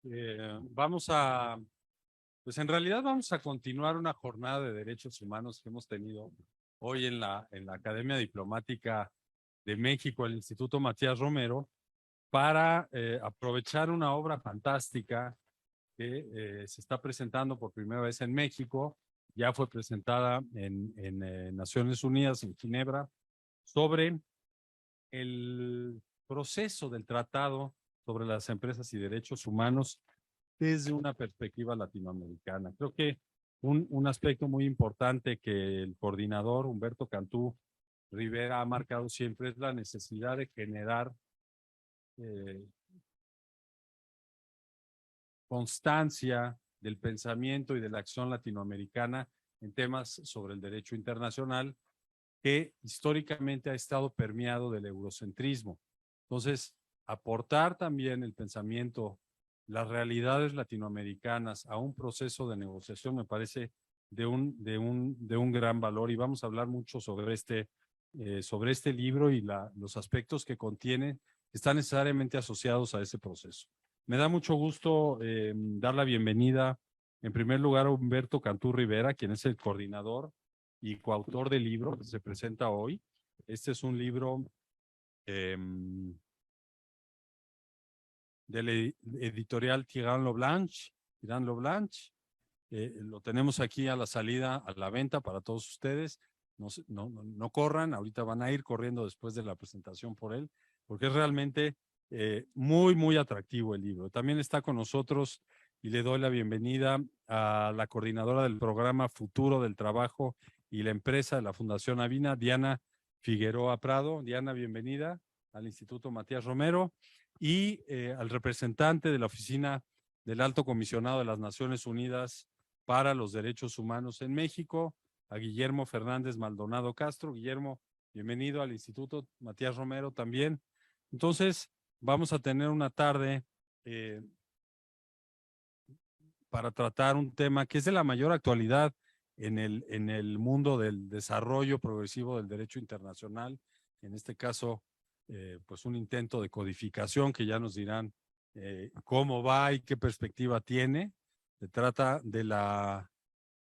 Pues en realidad vamos a continuar una jornada de derechos humanos que hemos tenido hoy en la Academia Diplomática de México, el Instituto Matías Romero, para aprovechar una obra fantástica que se está presentando por primera vez en México. Ya fue presentada en Naciones Unidas, en Ginebra, sobre el proceso del tratado sobre las empresas y derechos humanos desde una perspectiva latinoamericana. Creo que un aspecto muy importante que el coordinador Humberto Cantú Rivera ha marcado siempre es la necesidad de generar eh, constancia del pensamiento y de la acción latinoamericana en temas sobre el derecho internacional que históricamente ha estado permeado del eurocentrismo. Entonces, aportar también el pensamiento, las realidades latinoamericanas a un proceso de negociación me parece de un gran valor, y vamos a hablar mucho sobre este libro y los aspectos que contiene están necesariamente asociados a ese proceso. Me da mucho gusto dar la bienvenida, en primer lugar, a Humberto Cantú Rivera, quien es el coordinador y coautor del libro que se presenta hoy. Este es un libro de la editorial Tirán Leblanc. Lo tenemos aquí a la salida, a la venta para todos ustedes. No corran, ahorita van a ir corriendo después de la presentación por él, porque es realmente muy atractivo el libro. También está con nosotros y le doy la bienvenida a la coordinadora del programa Futuro del Trabajo y la empresa de la Fundación Avina, Diana Figueroa Prado. Diana, bienvenida al Instituto Matías Romero, y al representante de la Oficina del Alto Comisionado de las Naciones Unidas para los Derechos Humanos en México, a Guillermo Fernández Maldonado Castro. Guillermo, bienvenido al Instituto Matías Romero también. Entonces, vamos a tener una tarde para tratar un tema que es de la mayor actualidad en el mundo del desarrollo progresivo del derecho internacional. En este caso, pues un intento de codificación que ya nos dirán cómo va y qué perspectiva tiene. Se trata de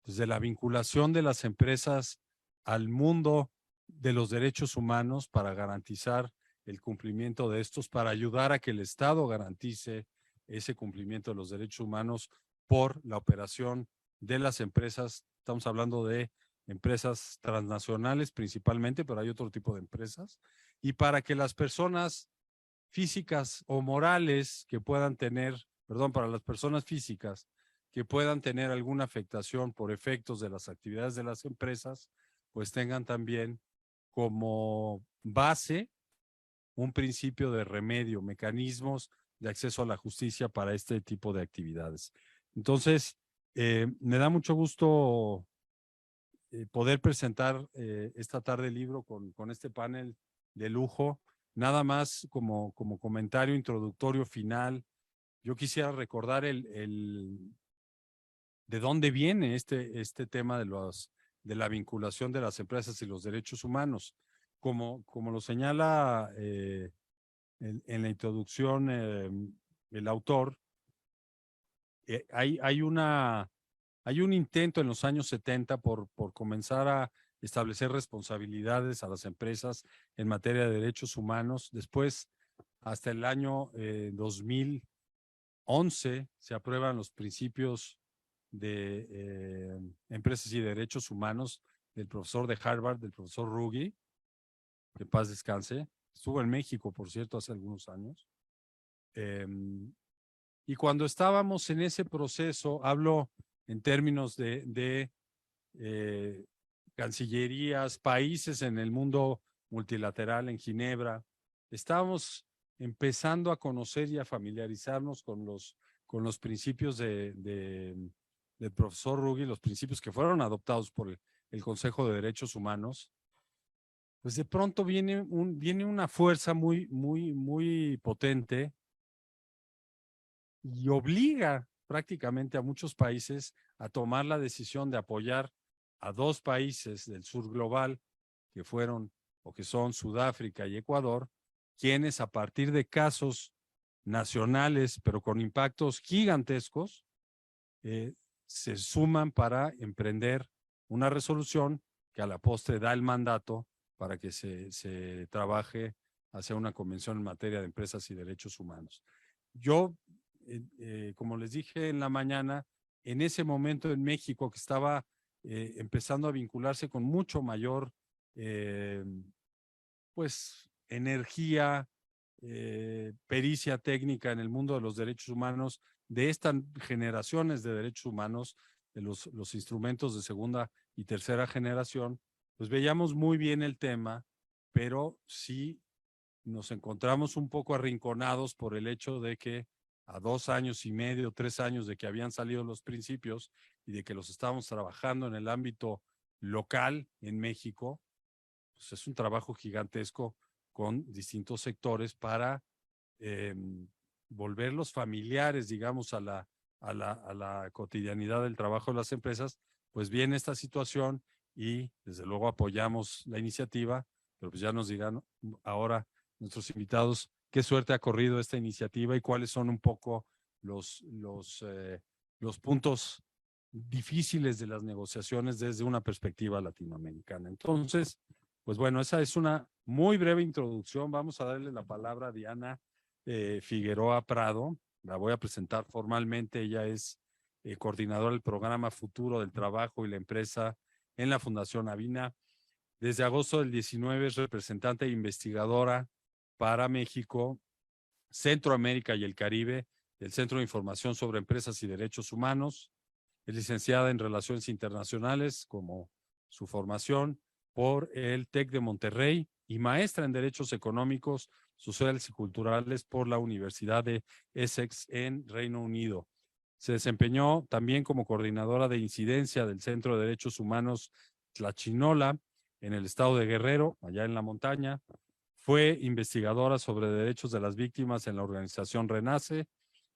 pues de la vinculación de las empresas al mundo de los derechos humanos para garantizar el cumplimiento de estos, para ayudar a que el Estado garantice ese cumplimiento de los derechos humanos por la operación de las empresas. Estamos hablando de empresas transnacionales principalmente, pero hay otro tipo de empresas. Y para que las personas físicas o morales que puedan tener, perdón, para las personas físicas que puedan tener alguna afectación por efectos de las actividades de las empresas, pues tengan también como base un principio de remedio, mecanismos de acceso a la justicia para este tipo de actividades. Entonces, me da mucho gusto poder presentar esta tarde el libro con este panel de lujo. Nada más como comentario introductorio final, yo quisiera recordar de dónde viene este tema de la vinculación de las empresas y los derechos humanos. Como lo señala en la introducción el autor, hay un intento en los años 70 por comenzar a establecer responsabilidades a las empresas en materia de derechos humanos. Después, hasta el año 2011, se aprueban los principios de empresas y derechos humanos del profesor de Harvard, del profesor Ruggie, que paz descanse. Estuvo en México, por cierto, hace algunos años. Y cuando estábamos en ese proceso, hablo en términos de cancillerías, países en el mundo multilateral, en Ginebra, estábamos empezando a conocer y a familiarizarnos con los principios del profesor Ruggie, los principios que fueron adoptados por el Consejo de Derechos Humanos. Pues de pronto viene una fuerza muy potente y obliga prácticamente a muchos países a tomar la decisión de apoyar a dos países del sur global, que fueron o que son Sudáfrica y Ecuador, quienes a partir de casos nacionales, pero con impactos gigantescos, se suman para emprender una resolución que a la postre da el mandato para que se trabaje hacia una convención en materia de empresas y derechos humanos. Yo, como les dije en la mañana, en ese momento en México que estaba empezando a vincularse con mucho mayor pues energía, pericia técnica en el mundo de los derechos humanos, de estas generaciones de derechos humanos, de los instrumentos de segunda y tercera generación, pues veíamos muy bien el tema, pero sí nos encontramos un poco arrinconados por el hecho de que a 2 años y medio, 3 años de que habían salido los principios y de que los estábamos trabajando en el ámbito local en México, pues es un trabajo gigantesco con distintos sectores para volverlos familiares, digamos, a la cotidianidad del trabajo de las empresas. Pues viene esta situación y desde luego apoyamos la iniciativa, pero pues ya nos dirán ahora nuestros invitados qué suerte ha corrido esta iniciativa y cuáles son un poco los puntos difíciles de las negociaciones desde una perspectiva latinoamericana. Entonces, pues bueno, esa es una muy breve introducción. Vamos a darle la palabra a Diana Figueroa Prado. La voy a presentar formalmente. Ella es coordinadora del programa Futuro del Trabajo y la Empresa en la Fundación Avina. Desde agosto del 19 es representante e investigadora para México, Centroamérica y el Caribe del Centro de Información sobre Empresas y Derechos Humanos. Es licenciada en Relaciones Internacionales como su formación por el TEC de Monterrey y maestra en Derechos Económicos, Sociales y Culturales por la Universidad de Essex en Reino Unido. Se desempeñó también como coordinadora de incidencia del Centro de Derechos Humanos Tlachinola en el estado de Guerrero, allá en la montaña. Fue investigadora sobre derechos de las víctimas en la organización Renace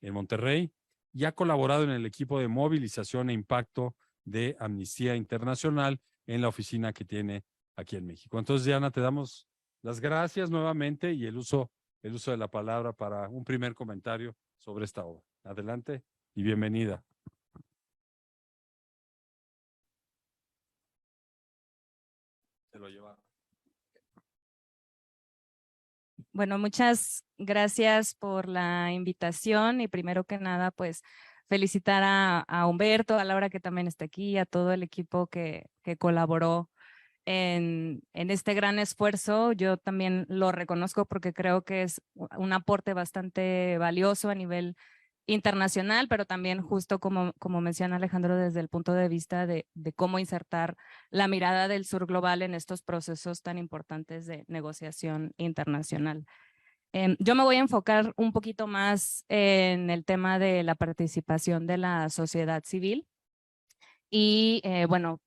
en Monterrey y ha colaborado en el equipo de movilización e impacto de Amnistía Internacional en la oficina que tiene aquí en México. Entonces, Diana, te damos las gracias nuevamente y el uso de la palabra para un primer comentario sobre esta obra. Adelante y bienvenida. Se lo lleva. Bueno, muchas gracias por la invitación y primero que nada, pues felicitar a Humberto, a Laura que también está aquí, a todo el equipo que colaboró en este gran esfuerzo. Yo también lo reconozco porque creo que es un aporte bastante valioso a nivel internacional, pero también justo como menciona Alejandro desde el punto de vista de cómo insertar la mirada del sur global en estos procesos tan importantes de negociación internacional. Yo me voy a enfocar un poquito más en el tema de la participación de la sociedad civil y bueno,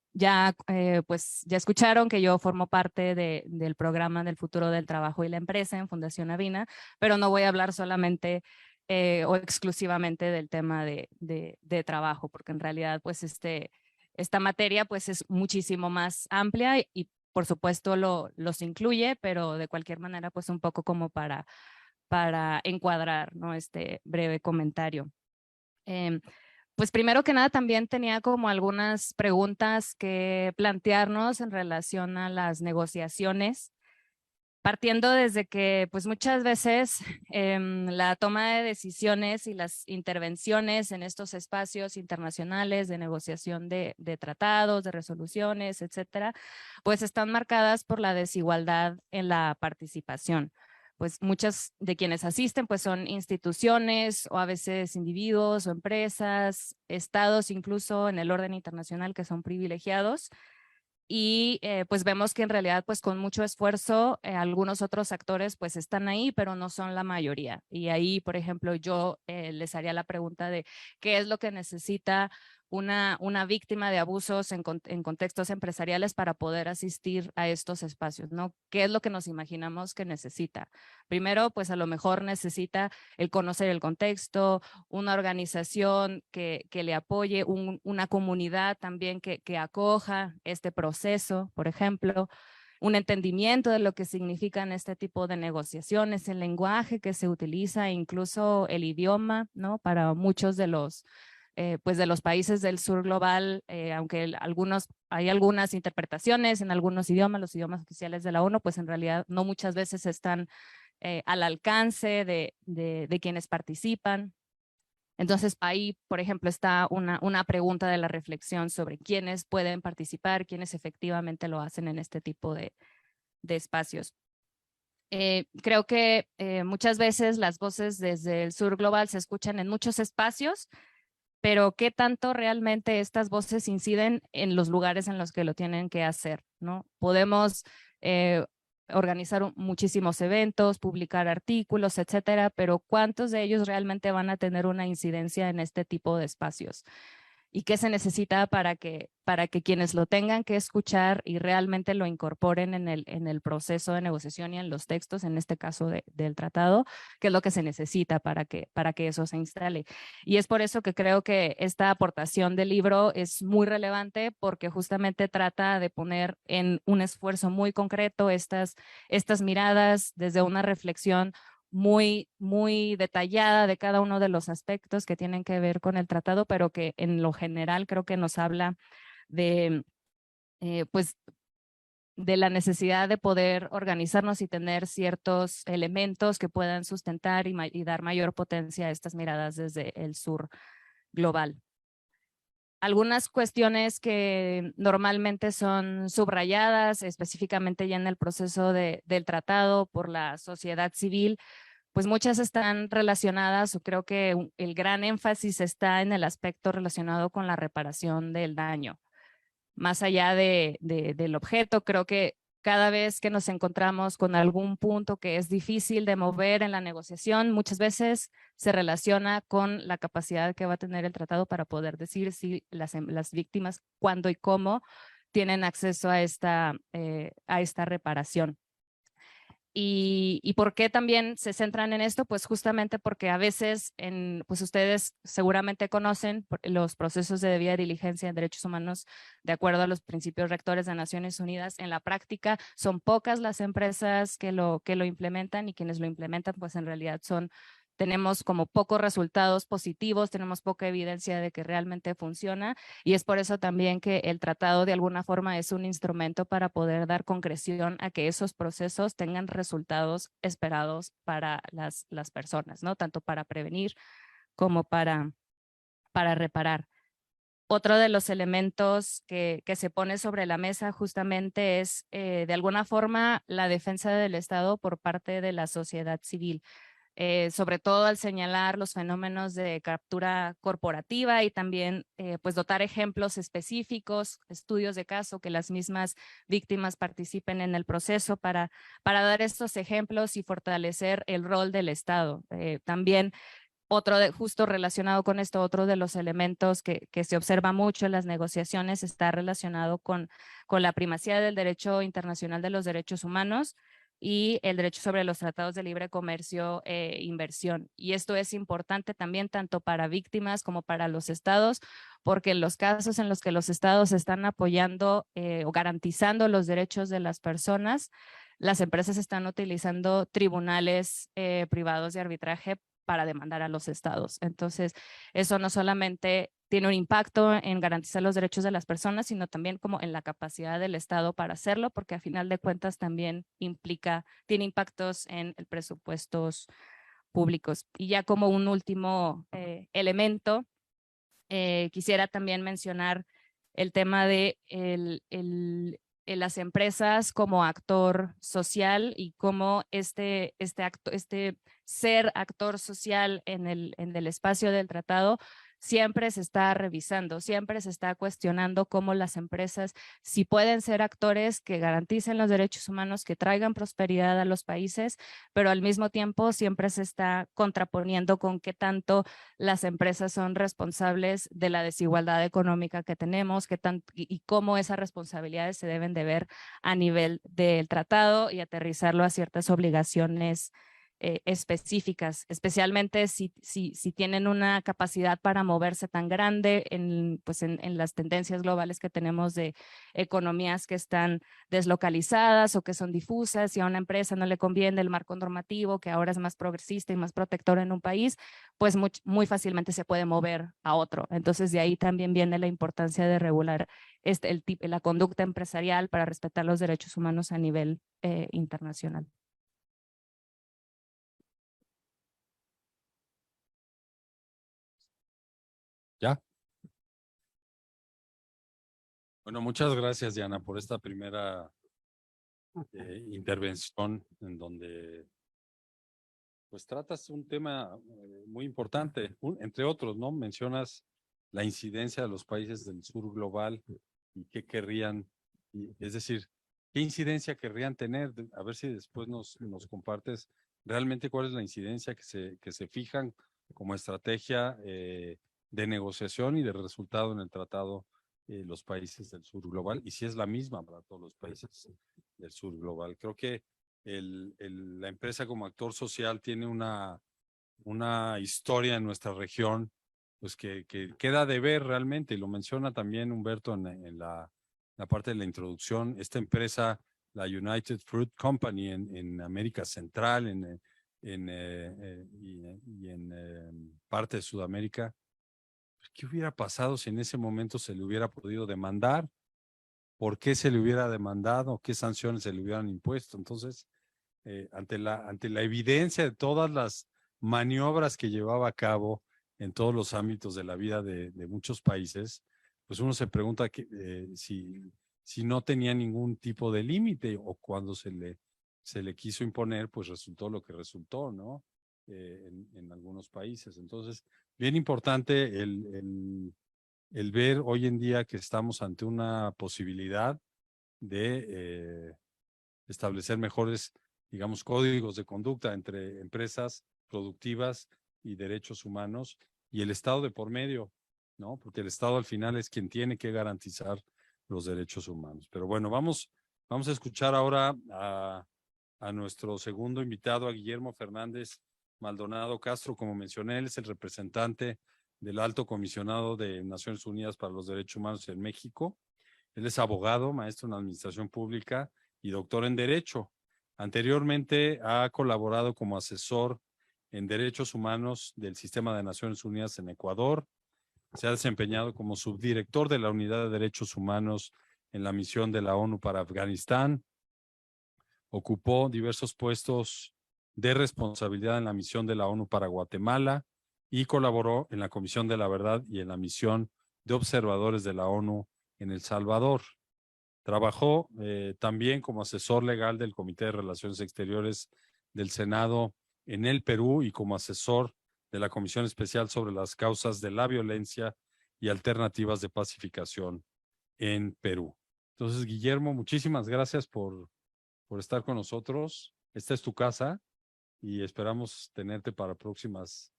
pues ya escucharon que yo formo parte del programa del futuro del trabajo y la empresa en Fundación Avina, pero no voy a hablar solamente o exclusivamente del tema de trabajo, porque en realidad pues esta materia pues es muchísimo más amplia y por supuesto los incluye, pero de cualquier manera pues un poco como para encuadrar, ¿no? Este breve comentario. Pues primero que nada también tenía como algunas preguntas que plantearnos en relación a las negociaciones, partiendo desde que pues muchas veces la toma de decisiones y las intervenciones en estos espacios internacionales de negociación de tratados, de resoluciones, etcétera, pues están marcadas por la desigualdad en la participación. Pues muchas de quienes asisten pues son instituciones o a veces individuos o empresas, estados incluso en el orden internacional que son privilegiados y pues vemos que en realidad pues con mucho esfuerzo algunos otros actores pues están ahí pero no son la mayoría y ahí por ejemplo yo les haría la pregunta de qué es lo que necesita una víctima de abusos en contextos empresariales para poder asistir a estos espacios, ¿no? ¿Qué es lo que nos imaginamos que necesita? Primero, pues a lo mejor necesita el conocer el contexto, una organización que le apoye, una comunidad también que acoja este proceso, por ejemplo, un entendimiento de lo que significan este tipo de negociaciones, el lenguaje que se utiliza, incluso el idioma, ¿no? Para muchos de los pues de los países del sur global, aunque hay algunas interpretaciones en algunos idiomas, los idiomas oficiales de la ONU, pues en realidad no muchas veces están al alcance de quienes participan. Entonces ahí, por ejemplo, está una pregunta de la reflexión sobre quiénes pueden participar, quiénes efectivamente lo hacen en este tipo de espacios. Creo que muchas veces las voces desde el sur global se escuchan en muchos espacios, pero qué tanto realmente estas voces inciden en los lugares en los que lo tienen que hacer, ¿no? Podemos organizar muchísimos eventos, publicar artículos, etcétera, pero ¿cuántos de ellos realmente van a tener una incidencia en este tipo de espacios? ¿Y qué se necesita para que quienes lo tengan que escuchar y realmente lo incorporen en el proceso de negociación y en los textos, en este caso del tratado? ¿Qué es lo que se necesita para que eso se instale? Y es por eso que creo que esta aportación del libro es muy relevante, porque justamente trata de poner en un esfuerzo muy concreto estas miradas desde una reflexión muy, muy detallada de cada uno de los aspectos que tienen que ver con el tratado, pero que en lo general creo que nos habla de, pues, de la necesidad de poder organizarnos y tener ciertos elementos que puedan sustentar y dar mayor potencia a estas miradas desde el sur global. Algunas cuestiones que normalmente son subrayadas, específicamente ya en el proceso del tratado por la sociedad civil, pues muchas están relacionadas, o creo que el gran énfasis está en el aspecto relacionado con la reparación del daño. Más allá del objeto, creo que cada vez que nos encontramos con algún punto que es difícil de mover en la negociación, muchas veces se relaciona con la capacidad que va a tener el tratado para poder decir si las víctimas, cuándo y cómo tienen acceso a esta reparación. ¿Y por qué también se centran en esto? Pues justamente porque a veces, pues ustedes seguramente conocen los procesos de debida diligencia en derechos humanos de acuerdo a los principios rectores de Naciones Unidas. En la práctica son pocas las empresas que lo implementan, y quienes lo implementan pues en realidad tenemos como pocos resultados positivos, tenemos poca evidencia de que realmente funciona, y es por eso también que el tratado de alguna forma es un instrumento para poder dar concreción a que esos procesos tengan resultados esperados para las personas, ¿no? Tanto para prevenir como para reparar. Otro de los elementos que se pone sobre la mesa justamente es de alguna forma la defensa del Estado por parte de la sociedad civil. Sobre todo al señalar los fenómenos de captura corporativa y también pues dotar ejemplos específicos, estudios de caso, que las mismas víctimas participen en el proceso para dar estos ejemplos y fortalecer el rol del Estado. También justo relacionado con esto, otro de los elementos que se observa mucho en las negociaciones está relacionado con la primacía del derecho internacional de los derechos humanos y el derecho sobre los tratados de libre comercio e inversión. Y esto es importante también tanto para víctimas como para los estados, porque en los casos en los que los estados están apoyando o garantizando los derechos de las personas, las empresas están utilizando tribunales privados de arbitraje para demandar a los estados. Entonces, eso no solamente tiene un impacto en garantizar los derechos de las personas, sino también como en la capacidad del Estado para hacerlo, porque a final de cuentas también tiene impactos en el presupuestos públicos. Y ya como un último elemento, quisiera también mencionar el tema de las empresas como actor social y cómo este ser actor social en el espacio del tratado siempre se está revisando, siempre se está cuestionando cómo las empresas, si pueden ser actores que garanticen los derechos humanos, que traigan prosperidad a los países, pero al mismo tiempo siempre se está contraponiendo con qué tanto las empresas son responsables de la desigualdad económica que tenemos, y cómo esas responsabilidades se deben de ver a nivel del tratado y aterrizarlo a ciertas obligaciones específicas, especialmente si tienen una capacidad para moverse tan grande pues en las tendencias globales que tenemos de economías que están deslocalizadas o que son difusas, y a una empresa no le conviene el marco normativo que ahora es más progresista y más protector en un país, pues muy fácilmente se puede mover a otro. Entonces de ahí también viene la importancia de regular la conducta empresarial para respetar los derechos humanos a nivel internacional. ¿Ya? Bueno, muchas gracias, Diana, por esta primera intervención en donde pues tratas un tema muy importante, entre otros, ¿no? Mencionas la incidencia de los países del sur global y qué querrían, es decir, qué incidencia querrían tener. A ver si después nos compartes realmente cuál es la incidencia que se fijan como estrategia de negociación y de resultado en el tratado los países del sur global, y si es la misma para todos los países del sur global. Creo que la empresa como actor social tiene una historia en nuestra región, pues que queda de ver realmente, y lo menciona también Humberto en la parte de la introducción. Esta empresa, la United Fruit Company en América Central y en parte de Sudamérica, ¿qué hubiera pasado si en ese momento se le hubiera podido demandar? ¿Por qué se le hubiera demandado? ¿Qué sanciones se le hubieran impuesto? Entonces, ante la evidencia de todas las maniobras que llevaba a cabo en todos los ámbitos de la vida de muchos países, pues uno se pregunta si no tenía ningún tipo de límite, o cuando se le quiso imponer, pues resultó lo que resultó, ¿no? En algunos países. Entonces, bien importante el ver hoy en día que estamos ante una posibilidad de establecer mejores, digamos, códigos de conducta entre empresas productivas y derechos humanos, y el Estado de por medio, ¿no? Porque el Estado al final es quien tiene que garantizar los derechos humanos. Pero bueno, vamos a escuchar ahora a nuestro segundo invitado, a Guillermo Fernández Maldonado Castro. Como mencioné, él es el representante del Alto Comisionado de Naciones Unidas para los Derechos Humanos en México. Él es abogado, maestro en Administración Pública y doctor en Derecho. Anteriormente ha colaborado como asesor en derechos humanos del Sistema de Naciones Unidas en Ecuador. Se ha desempeñado como subdirector de la Unidad de Derechos Humanos en la misión de la ONU para Afganistán. Ocupó diversos puestos de responsabilidad en la misión de la ONU para Guatemala y colaboró en la Comisión de la Verdad y en la misión de observadores de la ONU en El Salvador. Trabajó también como asesor legal del Comité de Relaciones Exteriores del Senado en el Perú y como asesor de la Comisión Especial sobre las Causas de la Violencia y Alternativas de Pacificación en Perú. Entonces, Guillermo, muchísimas gracias por estar con nosotros. Esta es tu casa y esperamos tenerte para próximas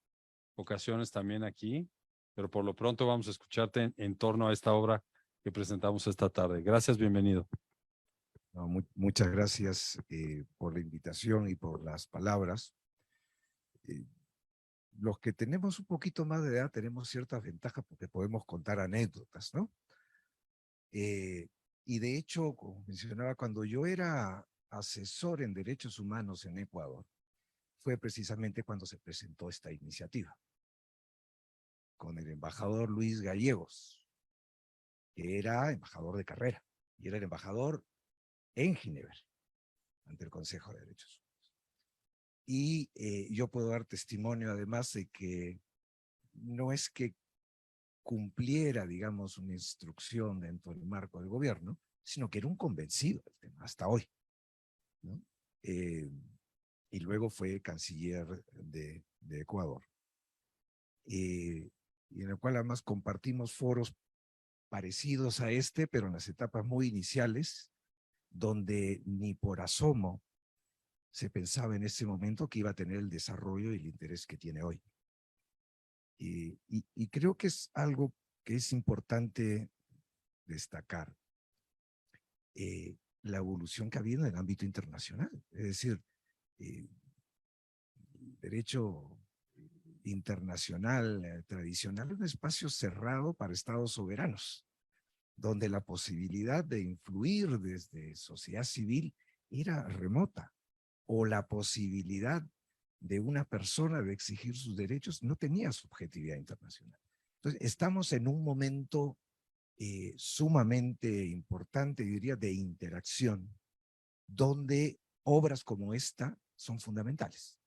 ocasiones también aquí, pero por lo pronto vamos a escucharte en torno a esta obra que presentamos esta tarde. Gracias, bienvenido. No, muchas gracias por la invitación y por las palabras. Los que tenemos un poquito más de edad tenemos ciertas ventajas porque podemos contar anécdotas, ¿no? Y de hecho, como mencionaba, cuando yo era asesor en derechos humanos en Ecuador, fue precisamente cuando se presentó esta iniciativa con el embajador Luis Gallegos, que era embajador de carrera y era el embajador en Ginebra ante el Consejo de Derechos Humanos. Y yo puedo dar testimonio además de que no es que cumpliera, digamos, una instrucción dentro del marco del gobierno, sino que era un convencido del tema hasta hoy, ¿no? Y luego fue canciller de Ecuador, y en el cual además compartimos foros parecidos a este, pero en las etapas muy iniciales, donde ni por asomo se pensaba en ese momento que iba a tener el desarrollo y el interés que tiene hoy. Y creo que es algo que es importante destacar, la evolución que ha habido en el ámbito internacional. Es decir, derecho internacional tradicional es un espacio cerrado para estados soberanos, donde la posibilidad de influir desde sociedad civil era remota, o la posibilidad de una persona de exigir sus derechos no tenía subjetividad internacional. Entonces, estamos en un momento sumamente importante, diría, de interacción, donde obras como esta son fundamentales.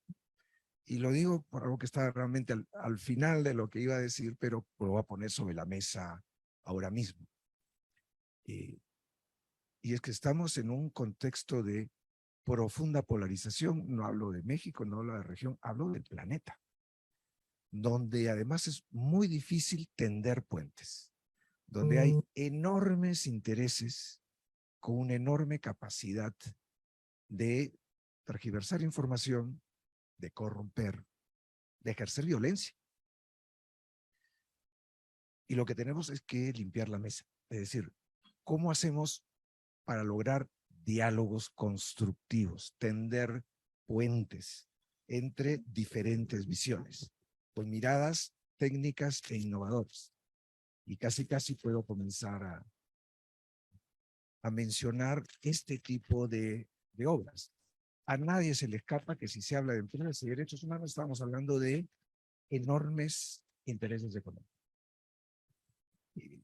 Y lo digo por algo que está realmente al final de lo que iba a decir, pero lo voy a poner sobre la mesa ahora mismo. Y es que estamos en un contexto de profunda polarización, no hablo de México, no hablo de la región, hablo del planeta, donde además es muy difícil tender puentes, donde hay enormes intereses con una enorme capacidad de tergiversar información, de corromper, de ejercer violencia. Y lo que tenemos es que limpiar la mesa, es decir, ¿cómo hacemos para lograr diálogos constructivos, tender puentes entre diferentes visiones, con miradas técnicas e innovadoras? Y casi puedo comenzar a mencionar este tipo de obras. A nadie se le escapa que si se habla de empresas y derechos humanos, estamos hablando de enormes intereses económicos. Y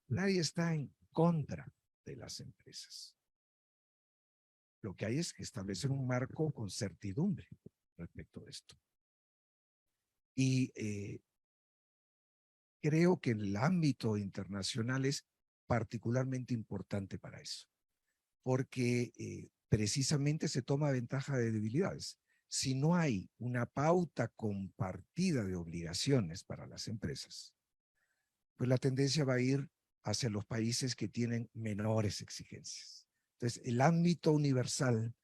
nadie está en contra de las empresas. Lo que hay es establecer un marco con certidumbre respecto de esto. Y creo que el ámbito internacional es particularmente importante para eso, porque precisamente se toma ventaja de debilidades. Si no hay una pauta compartida de obligaciones para las empresas, pues la tendencia va a ir hacia los países que tienen menores exigencias. Entonces, el ámbito universal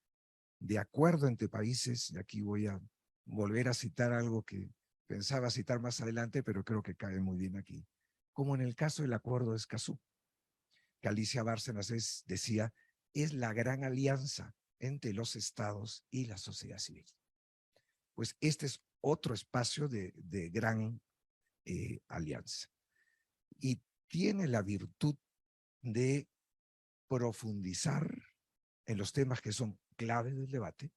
de acuerdo entre países, y aquí voy a volver a citar algo que pensaba citar más adelante, pero creo que cae muy bien aquí, como en el caso del Acuerdo de Escazú, que Alicia Bárcenas decía, es la gran alianza entre los estados y la sociedad civil. Pues este es otro espacio de gran alianza. Y tiene la virtud de profundizar en los temas que son clave del debate,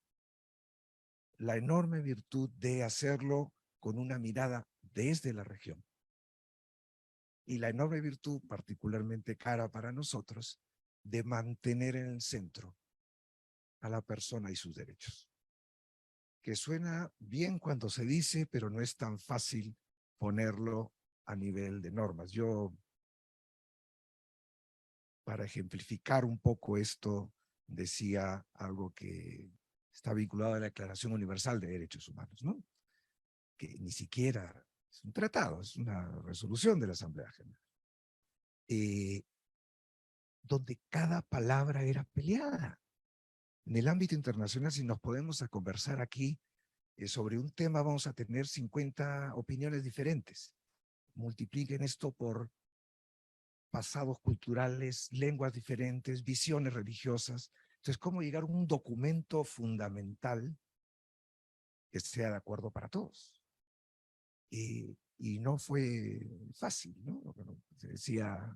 la enorme virtud de hacerlo con una mirada desde la región y la enorme virtud, particularmente cara para nosotros, de mantener en el centro a la persona y sus derechos. Que suena bien cuando se dice, pero no es tan fácil ponerlo a nivel de normas. Yo, para ejemplificar un poco esto, decía algo que está vinculado a la Declaración Universal de Derechos Humanos, ¿no? Que ni siquiera es un tratado, es una resolución de la Asamblea General, donde cada palabra era peleada. En el ámbito internacional, si nos podemos a conversar aquí sobre un tema, vamos a tener 50 opiniones diferentes. Multipliquen esto por pasados culturales, lenguas diferentes, visiones religiosas. Entonces, ¿cómo llegar a un documento fundamental que sea de acuerdo para todos? Y no fue fácil, ¿no? Se decía,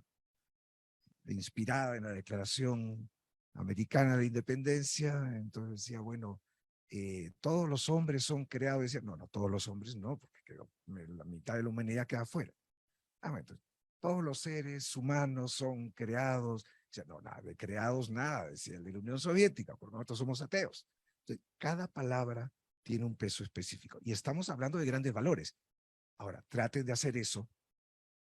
inspirada en la Declaración Americana de Independencia, entonces decía, bueno, todos los hombres son creados, decía, no, todos los hombres no, porque la mitad de la humanidad queda afuera. Bueno, entonces, todos los seres humanos son creados, decía, no, nada, de creados nada, decía el de la Unión Soviética, porque nosotros somos ateos. Entonces, cada palabra tiene un peso específico, y estamos hablando de grandes valores. Ahora, traten de hacer eso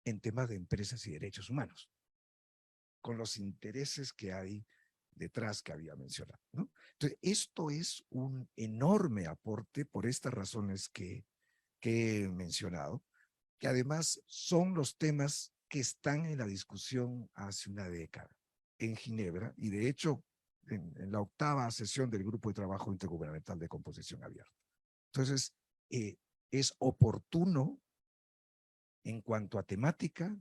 en temas de empresas y derechos humanos, con los intereses que hay detrás que había mencionado, ¿no? Entonces, esto es un enorme aporte por estas razones que he mencionado, que además son los temas que están en la discusión hace una década en Ginebra, y de hecho en la 8ª sesión del Grupo de Trabajo Intergubernamental de Composición Abierta. Entonces, es oportuno en cuanto a temática,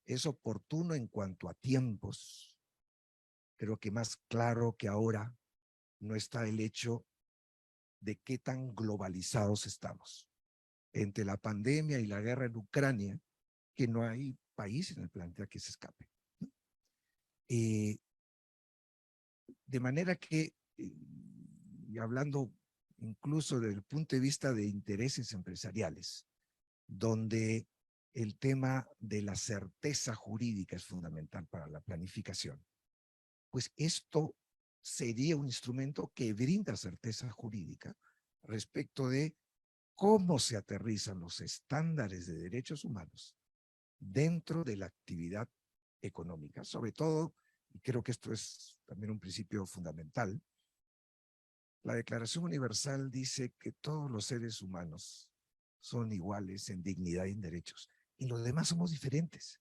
es oportuno en cuanto a tiempos. Creo que más claro que ahora no está el hecho de qué tan globalizados estamos. Entre la pandemia y la guerra en Ucrania, que no hay país en el planeta que se escape, ¿no? De manera que, y hablando incluso desde el punto de vista de intereses empresariales, donde el tema de la certeza jurídica es fundamental para la planificación, pues esto sería un instrumento que brinda certeza jurídica respecto de cómo se aterrizan los estándares de derechos humanos dentro de la actividad económica. Sobre todo, y creo que esto es también un principio fundamental, la Declaración Universal dice que todos los seres humanos son iguales en dignidad y en derechos, y los demás somos diferentes.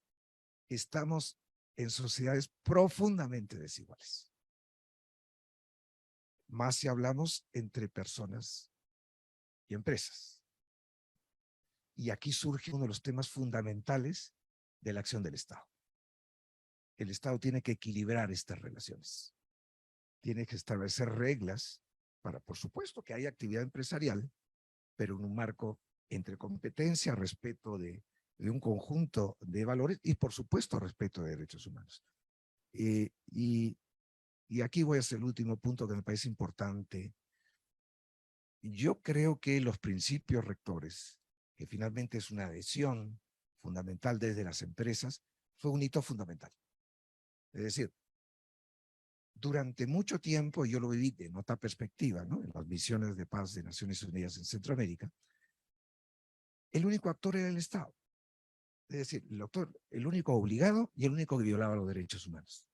Estamos en sociedades profundamente desiguales. Más si hablamos entre personas y empresas. Y aquí surge uno de los temas fundamentales de la acción del Estado. El Estado tiene que equilibrar estas relaciones. Tiene que establecer reglas para, por supuesto, que haya actividad empresarial, pero en un marco entre competencia, respeto de un conjunto de valores y, por supuesto, respeto de derechos humanos. Y aquí voy a hacer el último punto que me parece importante. Yo creo que los principios rectores, que finalmente es una adhesión fundamental desde las empresas, fue un hito fundamental. Es decir, durante mucho tiempo, yo lo viví en otra perspectiva, ¿no? En las misiones de paz de Naciones Unidas en Centroamérica, el único actor era el Estado. Es decir, el único obligado y el único que violaba los derechos humanos.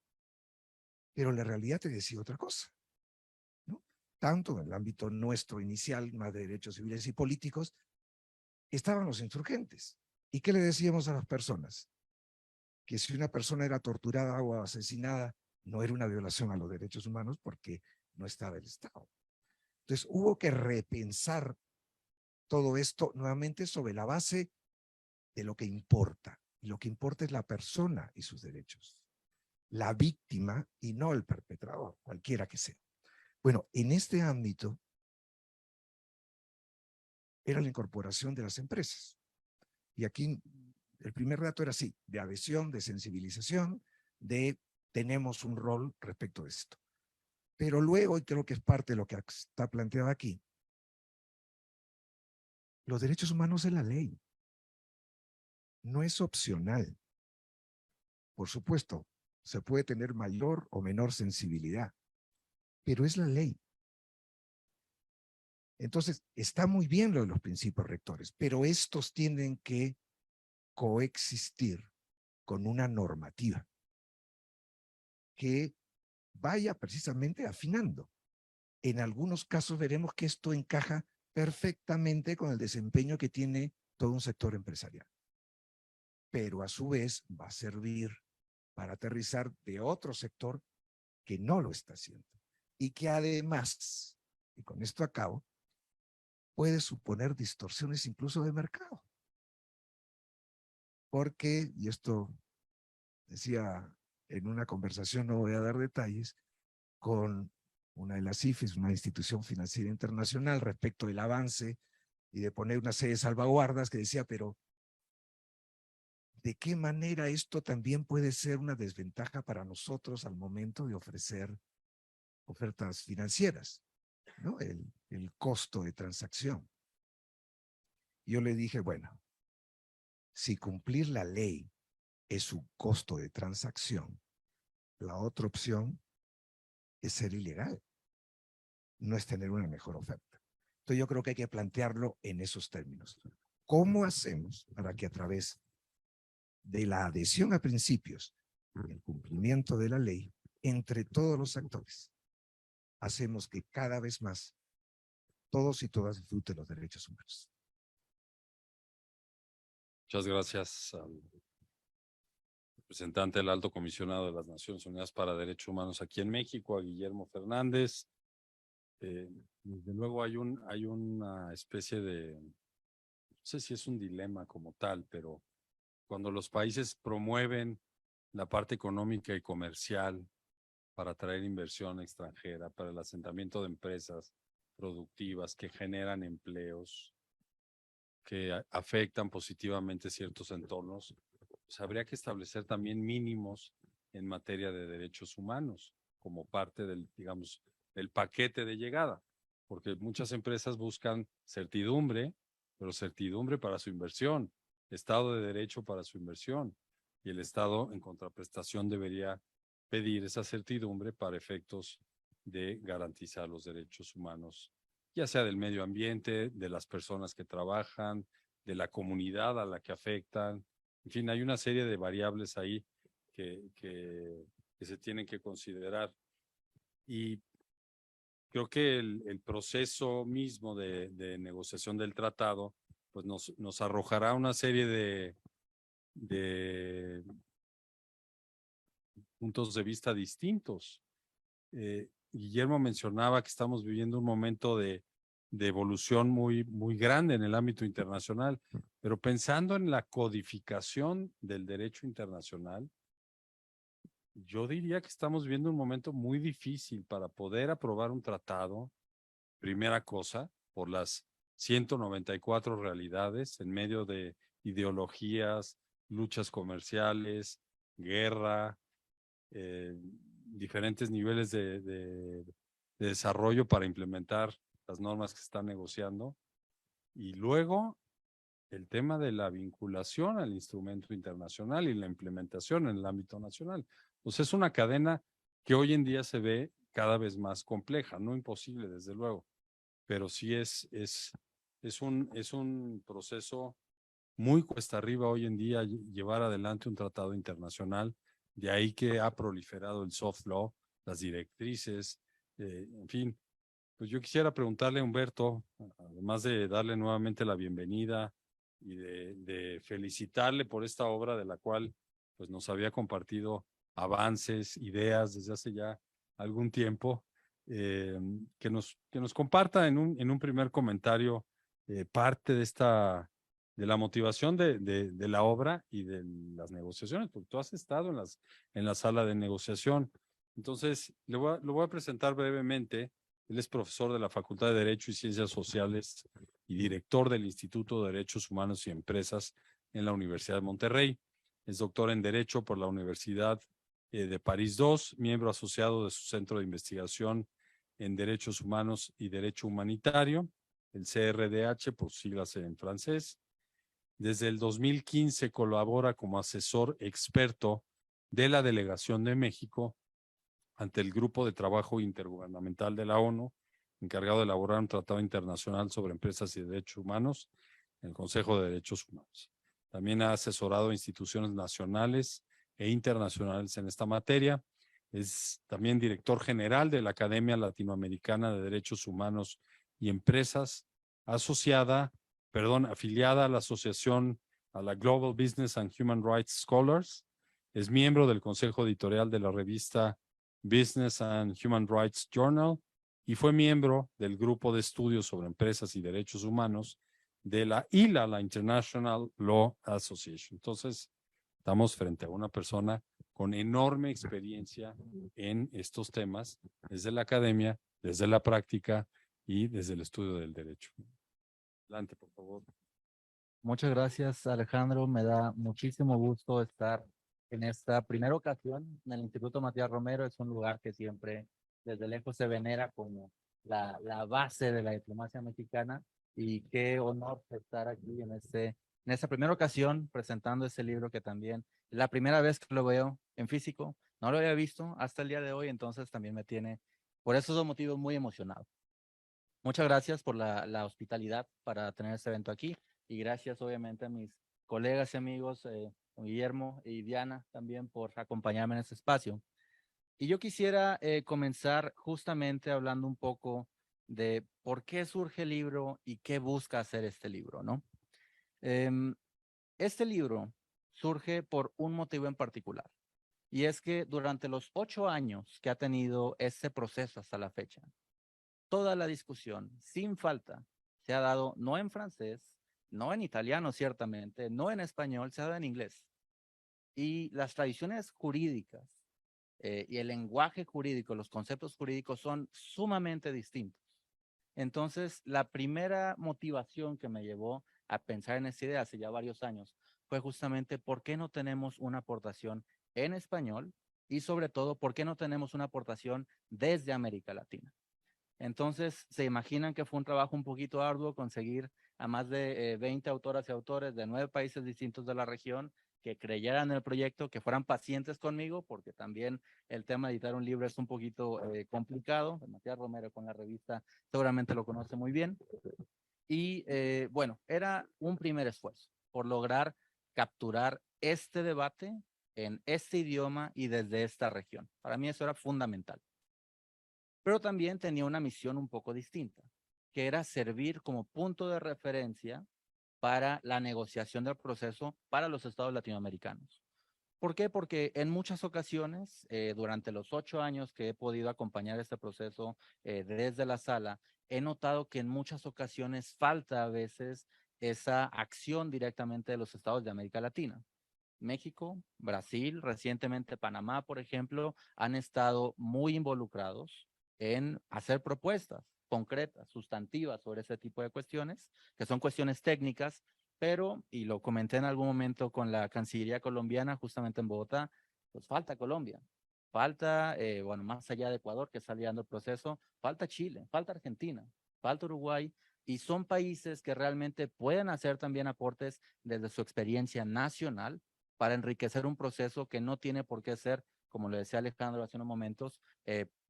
Pero la realidad te decía otra cosa, ¿no? Tanto en el ámbito nuestro inicial, más de derechos civiles y políticos, estaban los insurgentes. ¿Y qué le decíamos a las personas? Que si una persona era torturada o asesinada, no era una violación a los derechos humanos porque no estaba el Estado. Entonces hubo que repensar todo esto nuevamente sobre la base de lo que importa. Y lo que importa es la persona y sus derechos. La víctima y no el perpetrador, cualquiera que sea. Bueno, en este ámbito era la incorporación de las empresas. Y aquí el primer dato era así, de adhesión, de sensibilización, de tenemos un rol respecto de esto. Pero luego, y creo que es parte de lo que está planteado aquí, los derechos humanos es la ley. No es opcional. Por supuesto, se puede tener mayor o menor sensibilidad, pero es la ley. Entonces, está muy bien lo de los principios rectores, pero estos tienen que coexistir con una normativa que vaya precisamente afinando. En algunos casos veremos que esto encaja perfectamente con el desempeño que tiene todo un sector empresarial. Pero a su vez va a servir para aterrizar de otro sector que no lo está haciendo. Y que además, y con esto acabo, puede suponer distorsiones incluso de mercado. Porque, y esto decía en una conversación, no voy a dar detalles, con una de las IFES, una institución financiera internacional, respecto del avance y de poner una serie de salvaguardas que decía, pero ¿de qué manera esto también puede ser una desventaja para nosotros al momento de ofrecer ofertas financieras, ¿no? El costo de transacción. Yo le dije, bueno, si cumplir la ley es un costo de transacción, la otra opción es ser ilegal, no es tener una mejor oferta. Entonces yo creo que hay que plantearlo en esos términos. ¿Cómo hacemos para que a través de la adhesión a principios, el cumplimiento de la ley, entre todos los actores, hacemos que cada vez más todos y todas disfruten los derechos humanos? Muchas gracias al representante del Alto Comisionado de las Naciones Unidas para Derechos Humanos aquí en México, a Guillermo Fernández. Desde luego hay una especie de, no sé si es un dilema como tal, pero cuando los países promueven la parte económica y comercial para atraer inversión extranjera, para el asentamiento de empresas, productivas, que generan empleos, que afectan positivamente ciertos entornos, pues habría que establecer también mínimos en materia de derechos humanos como parte del, digamos, del paquete de llegada, porque muchas empresas buscan certidumbre, pero certidumbre para su inversión, Estado de Derecho para su inversión, y el Estado en contraprestación debería pedir esa certidumbre para efectos de garantizar los derechos humanos, ya sea del medio ambiente, de las personas que trabajan, de la comunidad a la que afectan. En fin, hay una serie de variables ahí que se tienen que considerar. Y creo que el proceso mismo de negociación del tratado pues nos arrojará una serie de puntos de vista distintos. Guillermo mencionaba que estamos viviendo un momento de evolución muy grande en el ámbito internacional, pero pensando en la codificación del derecho internacional, yo diría que estamos viviendo un momento muy difícil para poder aprobar un tratado, primera cosa, por las 194 realidades en medio de ideologías, luchas comerciales, guerra, diferentes niveles de desarrollo para implementar las normas que se están negociando. Y luego el tema de la vinculación al instrumento internacional y la implementación en el ámbito nacional. Pues es una cadena que hoy en día se ve cada vez más compleja, no imposible desde luego, pero sí es un proceso muy cuesta arriba hoy en día llevar adelante un tratado internacional. De ahí que ha proliferado el soft law, las directrices, en fin. Pues yo quisiera preguntarle a Humberto, además de darle nuevamente la bienvenida y de felicitarle por esta obra de la cual pues nos había compartido avances, ideas desde hace ya algún tiempo, que nos comparta en un primer comentario parte de la motivación de la obra y de las negociaciones, porque tú has estado en la sala de negociación. Entonces, lo voy a presentar brevemente. Él es profesor de la Facultad de Derecho y Ciencias Sociales y director del Instituto de Derechos Humanos y Empresas en la Universidad de Monterrey. Es doctor en Derecho por la Universidad de París II, miembro asociado de su Centro de Investigación en Derechos Humanos y Derecho Humanitario, el CRDH por siglas en francés. Desde el 2015 colabora como asesor experto de la Delegación de México ante el Grupo de Trabajo Intergubernamental de la ONU, encargado de elaborar un tratado internacional sobre empresas y derechos humanos, en el Consejo de Derechos Humanos. También ha asesorado a instituciones nacionales e internacionales en esta materia. Es también director general de la Academia Latinoamericana de Derechos Humanos y Empresas, afiliada a la asociación, a la Global Business and Human Rights Scholars. Es miembro del consejo editorial de la revista Business and Human Rights Journal y fue miembro del grupo de estudios sobre empresas y derechos humanos de la ILA, la International Law Association. Entonces, estamos frente a una persona con enorme experiencia en estos temas, desde la academia, desde la práctica y desde el estudio del derecho. Adelante, por favor. Muchas gracias, Alejandro. Me da muchísimo gusto estar en esta primera ocasión en el Instituto Matías Romero. Es un lugar que siempre desde lejos se venera como la base de la diplomacia mexicana, y qué honor estar aquí en esta primera ocasión presentando este libro, que también es la primera vez que lo veo en físico. No lo había visto hasta el día de hoy, entonces también me tiene por esos dos motivos muy emocionado. Muchas gracias por la hospitalidad para tener este evento aquí, y gracias obviamente a mis colegas y amigos Guillermo y Diana también por acompañarme en este espacio. Y yo quisiera comenzar justamente hablando un poco de por qué surge el libro y qué busca hacer este libro, ¿no? Este libro surge por un motivo en particular, y es que durante los 8 años que ha tenido este proceso hasta la fecha, toda la discusión, sin falta, se ha dado no en francés, no en italiano ciertamente, no en español, se ha dado en inglés. Y las tradiciones jurídicas y el lenguaje jurídico, los conceptos jurídicos son sumamente distintos. Entonces, la primera motivación que me llevó a pensar en esta idea hace ya varios años fue justamente por qué no tenemos una aportación en español y sobre todo, por qué no tenemos una aportación desde América Latina. Entonces, se imaginan que fue un trabajo un poquito arduo conseguir a más de 20 autoras y autores de 9 países distintos de la región que creyeran en el proyecto, que fueran pacientes conmigo, porque también el tema de editar un libro es un poquito complicado. Matías Romero con la revista seguramente lo conoce muy bien. Y bueno, era un primer esfuerzo por lograr capturar este debate en este idioma y desde esta región. Para mí eso era fundamental. Pero también tenía una misión un poco distinta, que era servir como punto de referencia para la negociación del proceso para los estados latinoamericanos. ¿Por qué? Porque en muchas ocasiones, durante los 8 años que he podido acompañar este proceso desde la sala, he notado que en muchas ocasiones falta a veces esa acción directamente de los estados de América Latina. México, Brasil, recientemente Panamá, por ejemplo, han estado muy involucrados en hacer propuestas concretas, sustantivas sobre ese tipo de cuestiones, que son cuestiones técnicas, pero, y lo comenté en algún momento con la Cancillería colombiana, justamente en Bogotá, pues falta Colombia, falta, bueno, más allá de Ecuador, que está liderando el proceso, falta Chile, falta Argentina, falta Uruguay, y son países que realmente pueden hacer también aportes desde su experiencia nacional para enriquecer un proceso que no tiene por qué ser, como le decía Alejandro hace unos momentos,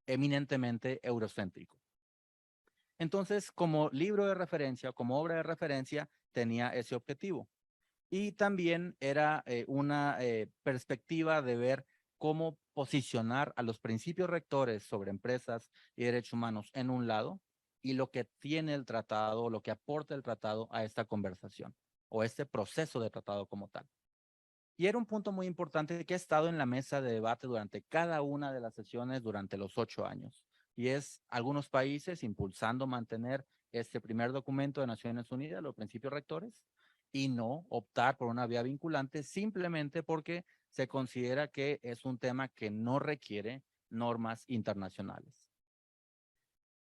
eminentemente eurocéntrico. Entonces, como libro de referencia, como obra de referencia, tenía ese objetivo. Y también era una perspectiva de ver cómo posicionar a los principios rectores sobre empresas y derechos humanos en un lado y lo que tiene el tratado, lo que aporta el tratado a esta conversación o este proceso de tratado como tal. Y era un punto muy importante que ha estado en la mesa de debate durante cada una de las sesiones durante los 8 años. Y es algunos países impulsando mantener este primer documento de Naciones Unidas, los principios rectores, y no optar por una vía vinculante simplemente porque se considera que es un tema que no requiere normas internacionales.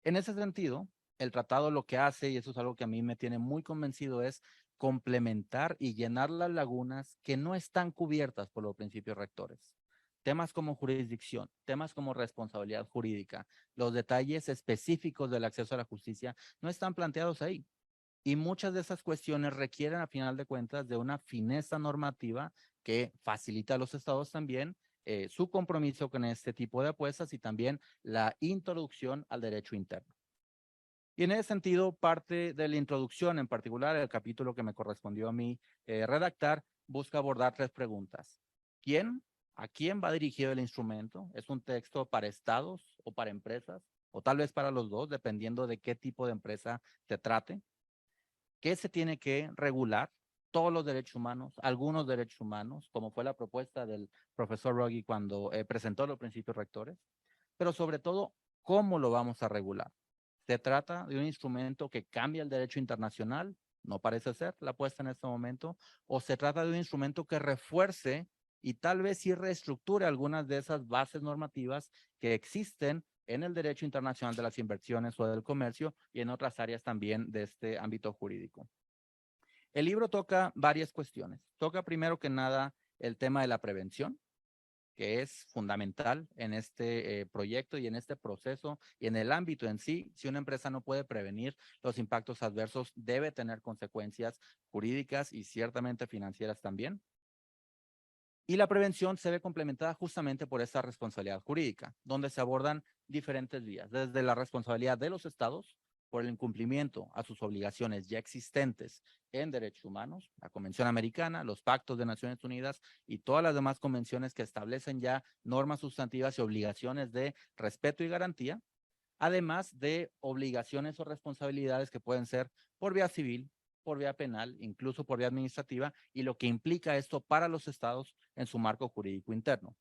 En ese sentido, el tratado lo que hace, y eso es algo que a mí me tiene muy convencido, es complementar y llenar las lagunas que no están cubiertas por los principios rectores. Temas como jurisdicción, temas como responsabilidad jurídica, los detalles específicos del acceso a la justicia no están planteados ahí. Y muchas de esas cuestiones requieren, a final de cuentas, de una fineza normativa que facilita a los estados también su compromiso con este tipo de apuestas y también la introducción al derecho interno. Y en ese sentido, parte de la introducción, en particular el capítulo que me correspondió a mí redactar, busca abordar 3 preguntas. ¿Quién? ¿A quién va dirigido el instrumento? ¿Es un texto para estados o para empresas? O tal vez para los dos, dependiendo de qué tipo de empresa se trate. ¿Qué se tiene que regular? Todos los derechos humanos, algunos derechos humanos, como fue la propuesta del profesor Ruggie cuando presentó los principios rectores, pero sobre todo, ¿cómo lo vamos a regular? ¿Se trata de un instrumento que cambia el derecho internacional? No parece ser la apuesta en este momento. ¿O se trata de un instrumento que refuerce y tal vez sí reestructure algunas de esas bases normativas que existen en el derecho internacional de las inversiones o del comercio y en otras áreas también de este ámbito jurídico? El libro toca varias cuestiones. Toca primero que nada el tema de la prevención, que es fundamental en este proyecto y en este proceso y en el ámbito en sí. Si una empresa no puede prevenir los impactos adversos, debe tener consecuencias jurídicas y ciertamente financieras también. Y la prevención se ve complementada justamente por esa responsabilidad jurídica, donde se abordan diferentes vías, desde la responsabilidad de los estados por el incumplimiento a sus obligaciones ya existentes en derechos humanos, la Convención Americana, los pactos de Naciones Unidas y todas las demás convenciones que establecen ya normas sustantivas y obligaciones de respeto y garantía, además de obligaciones o responsabilidades que pueden ser por vía civil, por vía penal, incluso por vía administrativa, y lo que implica esto para los estados en su marco jurídico interno.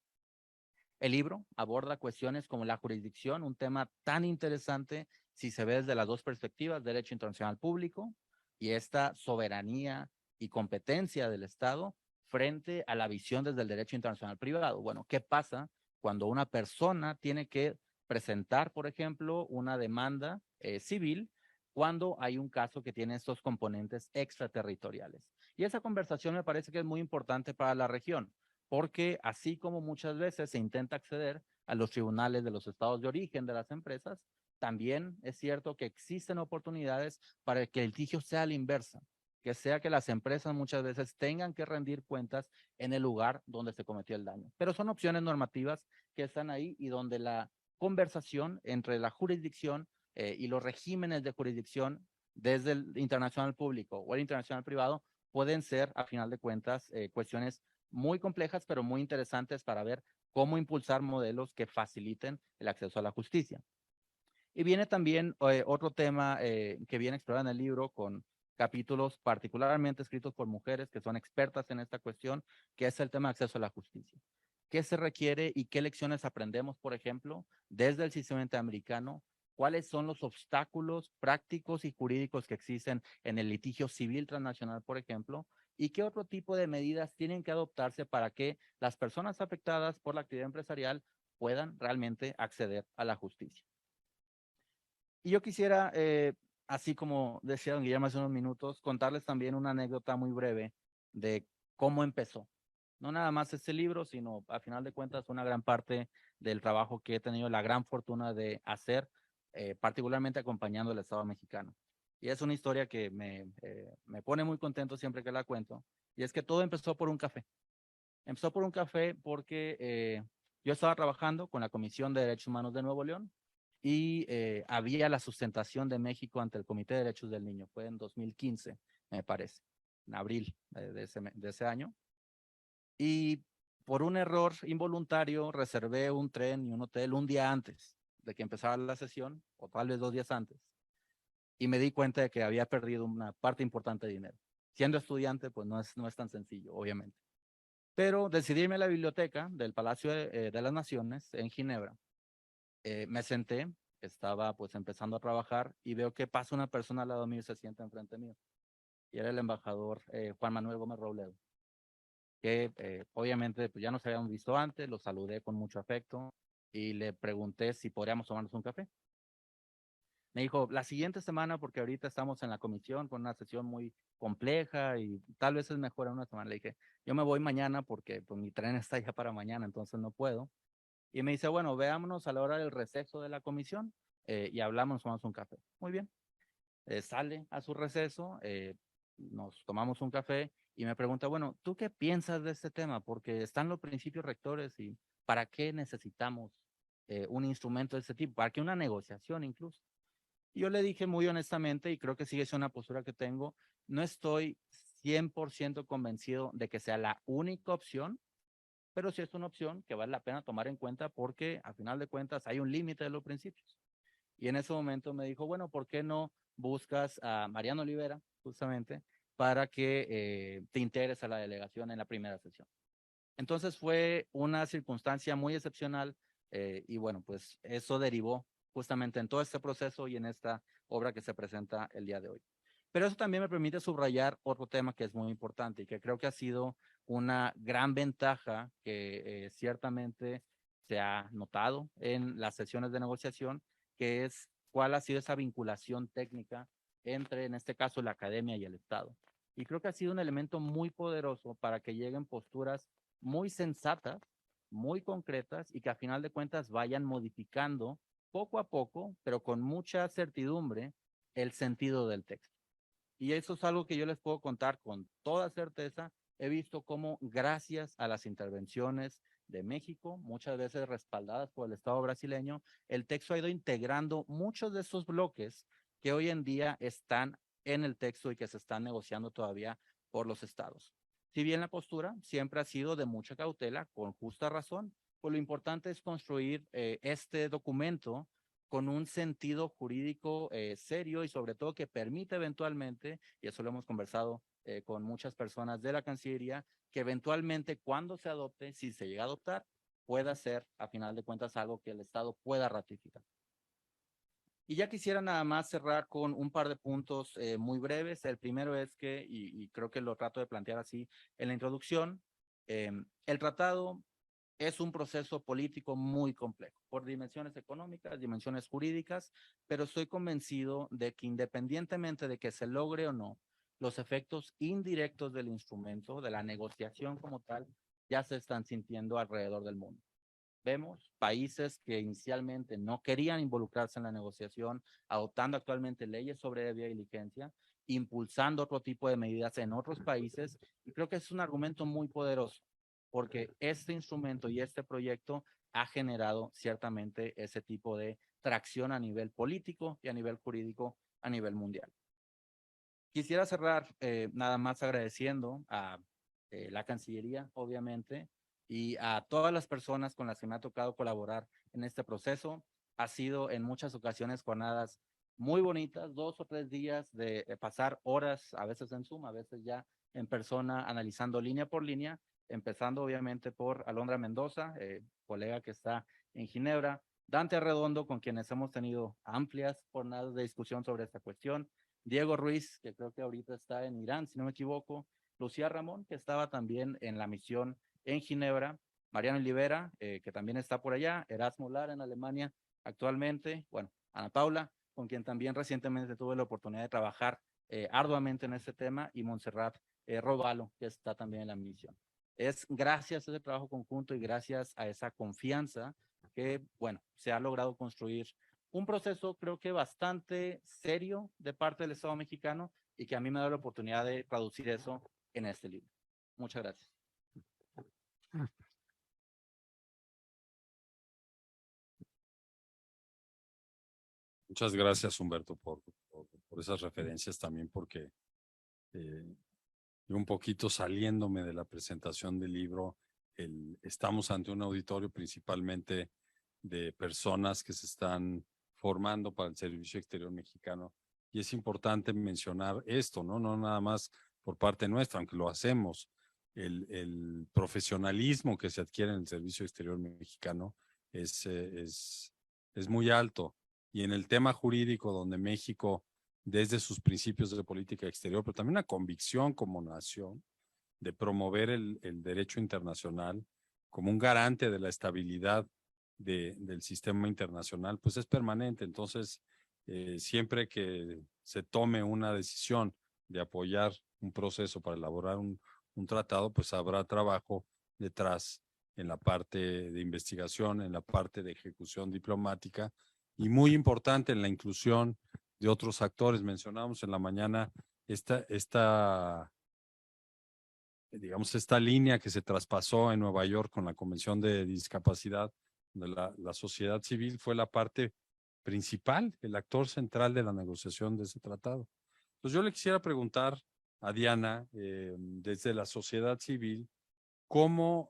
El libro aborda cuestiones como la jurisdicción, un tema tan interesante si se ve desde las dos perspectivas, derecho internacional público y esta soberanía y competencia del Estado frente a la visión desde el derecho internacional privado. Bueno, ¿qué pasa cuando una persona tiene que presentar, por ejemplo, una demanda civil cuando hay un caso que tiene estos componentes extraterritoriales. Y esa conversación me parece que es muy importante para la región, porque así como muchas veces se intenta acceder a los tribunales de los estados de origen de las empresas, también es cierto que existen oportunidades para que el litigio sea a la inversa, que sea que las empresas muchas veces tengan que rendir cuentas en el lugar donde se cometió el daño. Pero son opciones normativas que están ahí y donde la conversación entre la jurisdicción y los regímenes de jurisdicción desde el internacional público o el internacional privado pueden ser, a final de cuentas, cuestiones muy complejas, pero muy interesantes para ver cómo impulsar modelos que faciliten el acceso a la justicia. Y viene también otro tema que viene explorado en el libro con capítulos particularmente escritos por mujeres que son expertas en esta cuestión, que es el tema de acceso a la justicia. ¿Qué se requiere y qué lecciones aprendemos, por ejemplo, desde el sistema interamericano? ¿Cuáles son los obstáculos prácticos y jurídicos que existen en el litigio civil transnacional, por ejemplo? ¿Y qué otro tipo de medidas tienen que adoptarse para que las personas afectadas por la actividad empresarial puedan realmente acceder a la justicia? Y yo quisiera, así como decía don Guillermo hace unos minutos, contarles también una anécdota muy breve de cómo empezó. No nada más este libro, sino a final de cuentas una gran parte del trabajo que he tenido la gran fortuna de hacer, particularmente acompañando al Estado mexicano. Y es una historia que me pone muy contento siempre que la cuento. Y es que todo empezó por un café. Empezó por un café porque yo estaba trabajando con la Comisión de Derechos Humanos de Nuevo León y había la sustentación de México ante el Comité de Derechos del Niño. Fue en 2015, me parece, en abril de ese año. Y por un error involuntario reservé un tren y un hotel un día antes de que empezara la sesión, o tal vez 2 días antes. Y me di cuenta de que había perdido una parte importante de dinero. Siendo estudiante, pues no es tan sencillo, obviamente. Pero decidí irme a la biblioteca del Palacio de las Naciones en Ginebra. Me senté, estaba pues empezando a trabajar y veo que pasa una persona al lado mío y se sienta enfrente mío. Y era el embajador Juan Manuel Gómez Robledo, que obviamente pues, ya nos habíamos visto antes, lo saludé con mucho afecto y le pregunté si podríamos tomarnos un café. Me dijo, la siguiente semana, porque ahorita estamos en la comisión con una sesión muy compleja y tal vez es mejor en una semana. Le dije, yo me voy mañana porque pues, mi tren está ya para mañana, entonces no puedo. Y me dice, bueno, veámonos a la hora del receso de la comisión y hablamos, tomamos un café. Muy bien. Sale a su receso, nos tomamos un café y me pregunta, bueno, ¿tú qué piensas de este tema? Porque están los principios rectores y ¿para qué necesitamos un instrumento de este tipo? ¿Para qué una negociación incluso? Y yo le dije muy honestamente, y creo que sigue siendo una postura que tengo, no estoy 100% convencido de que sea la única opción, pero sí es una opción que vale la pena tomar en cuenta porque a final de cuentas hay un límite de los principios. Y en ese momento me dijo, bueno, ¿por qué no buscas a Mariano Olivera, justamente, para que te integres a la delegación en la primera sesión? Entonces fue una circunstancia muy excepcional y bueno, pues eso derivó justamente en todo este proceso y en esta obra que se presenta el día de hoy. Pero eso también me permite subrayar otro tema que es muy importante y que creo que ha sido una gran ventaja que ciertamente se ha notado en las sesiones de negociación, que es cuál ha sido esa vinculación técnica entre, en este caso, la academia y el Estado. Y creo que ha sido un elemento muy poderoso para que lleguen posturas muy sensatas, muy concretas y que a final de cuentas vayan modificando poco a poco, pero con mucha certidumbre, el sentido del texto. Y eso es algo que yo les puedo contar con toda certeza. He visto cómo gracias a las intervenciones de México, muchas veces respaldadas por el Estado brasileño, el texto ha ido integrando muchos de esos bloques que hoy en día están en el texto y que se están negociando todavía por los estados. Si bien la postura siempre ha sido de mucha cautela, con justa razón, pues lo importante es construir este documento con un sentido jurídico serio y sobre todo que permita eventualmente, y eso lo hemos conversado con muchas personas de la Cancillería, que eventualmente cuando se adopte, si se llega a adoptar, pueda ser a final de cuentas algo que el Estado pueda ratificar. Y ya quisiera nada más cerrar con un par de puntos muy breves. El primero es que, y creo que lo trato de plantear así en la introducción, el tratado es un proceso político muy complejo por dimensiones económicas, dimensiones jurídicas, pero estoy convencido de que independientemente de que se logre o no, los efectos indirectos del instrumento, de la negociación como tal, ya se están sintiendo alrededor del mundo. Vemos países que inicialmente no querían involucrarse en la negociación, adoptando actualmente leyes sobre debida diligencia, impulsando otro tipo de medidas en otros países, y creo que es un argumento muy poderoso, porque este instrumento y este proyecto ha generado ciertamente ese tipo de tracción a nivel político y a nivel jurídico a nivel mundial. Quisiera cerrar nada más agradeciendo a la Cancillería, obviamente, y a todas las personas con las que me ha tocado colaborar en este proceso. Ha sido en muchas ocasiones jornadas muy bonitas, 2 o 3 días de pasar horas, a veces en Zoom, a veces ya en persona, analizando línea por línea, empezando obviamente por Alondra Mendoza, colega que está en Ginebra, Dante Arredondo, con quienes hemos tenido amplias jornadas de discusión sobre esta cuestión, Diego Ruiz, que creo que ahorita está en Irán, si no me equivoco, Lucía Ramón, que estaba también en la misión en Ginebra, Mariano Olivera, que también está por allá, Erasmo Lara en Alemania actualmente, bueno, Ana Paula, con quien también recientemente tuve la oportunidad de trabajar arduamente en este tema, y Montserrat Robalo, que está también en la misión. Es gracias a ese trabajo conjunto y gracias a esa confianza que, bueno, se ha logrado construir un proceso creo que bastante serio de parte del Estado mexicano, y que a mí me da la oportunidad de traducir eso en este libro. Muchas gracias. Muchas gracias, Humberto, por esas referencias también, porque yo un poquito saliéndome de la presentación del libro, estamos ante un auditorio principalmente de personas que se están formando para el Servicio Exterior Mexicano, y es importante mencionar esto, ¿no? No nada más por parte nuestra, aunque lo hacemos, el profesionalismo que se adquiere en el Servicio Exterior Mexicano es muy alto. Y en el tema jurídico, donde México, desde sus principios de política exterior, pero también una convicción como nación de promover el derecho internacional como un garante de la estabilidad del sistema internacional, pues es permanente. Entonces, siempre que se tome una decisión de apoyar un proceso para elaborar un tratado, pues habrá trabajo detrás en la parte de investigación, en la parte de ejecución diplomática, y muy importante en la inclusión de otros actores. Mencionábamos en la mañana digamos, esta línea que se traspasó en Nueva York con la Convención de Discapacidad, donde la sociedad civil fue la parte principal, el actor central de la negociación de ese tratado. Entonces yo le quisiera preguntar a Diana, desde la sociedad civil, ¿cuál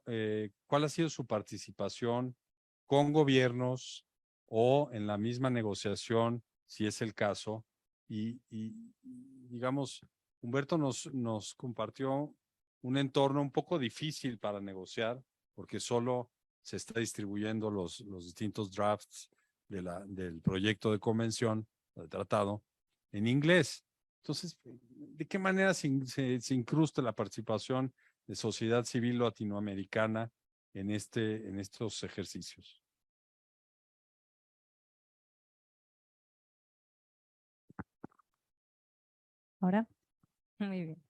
ha sido su participación con gobiernos o en la misma negociación, si es el caso? Y digamos, Humberto nos compartió un entorno un poco difícil para negociar, porque solo se está distribuyendo los distintos drafts del proyecto de convención, del tratado, en inglés. Entonces, ¿de qué manera se incrusta la participación de sociedad civil latinoamericana en estos ejercicios? Ahora, muy bien.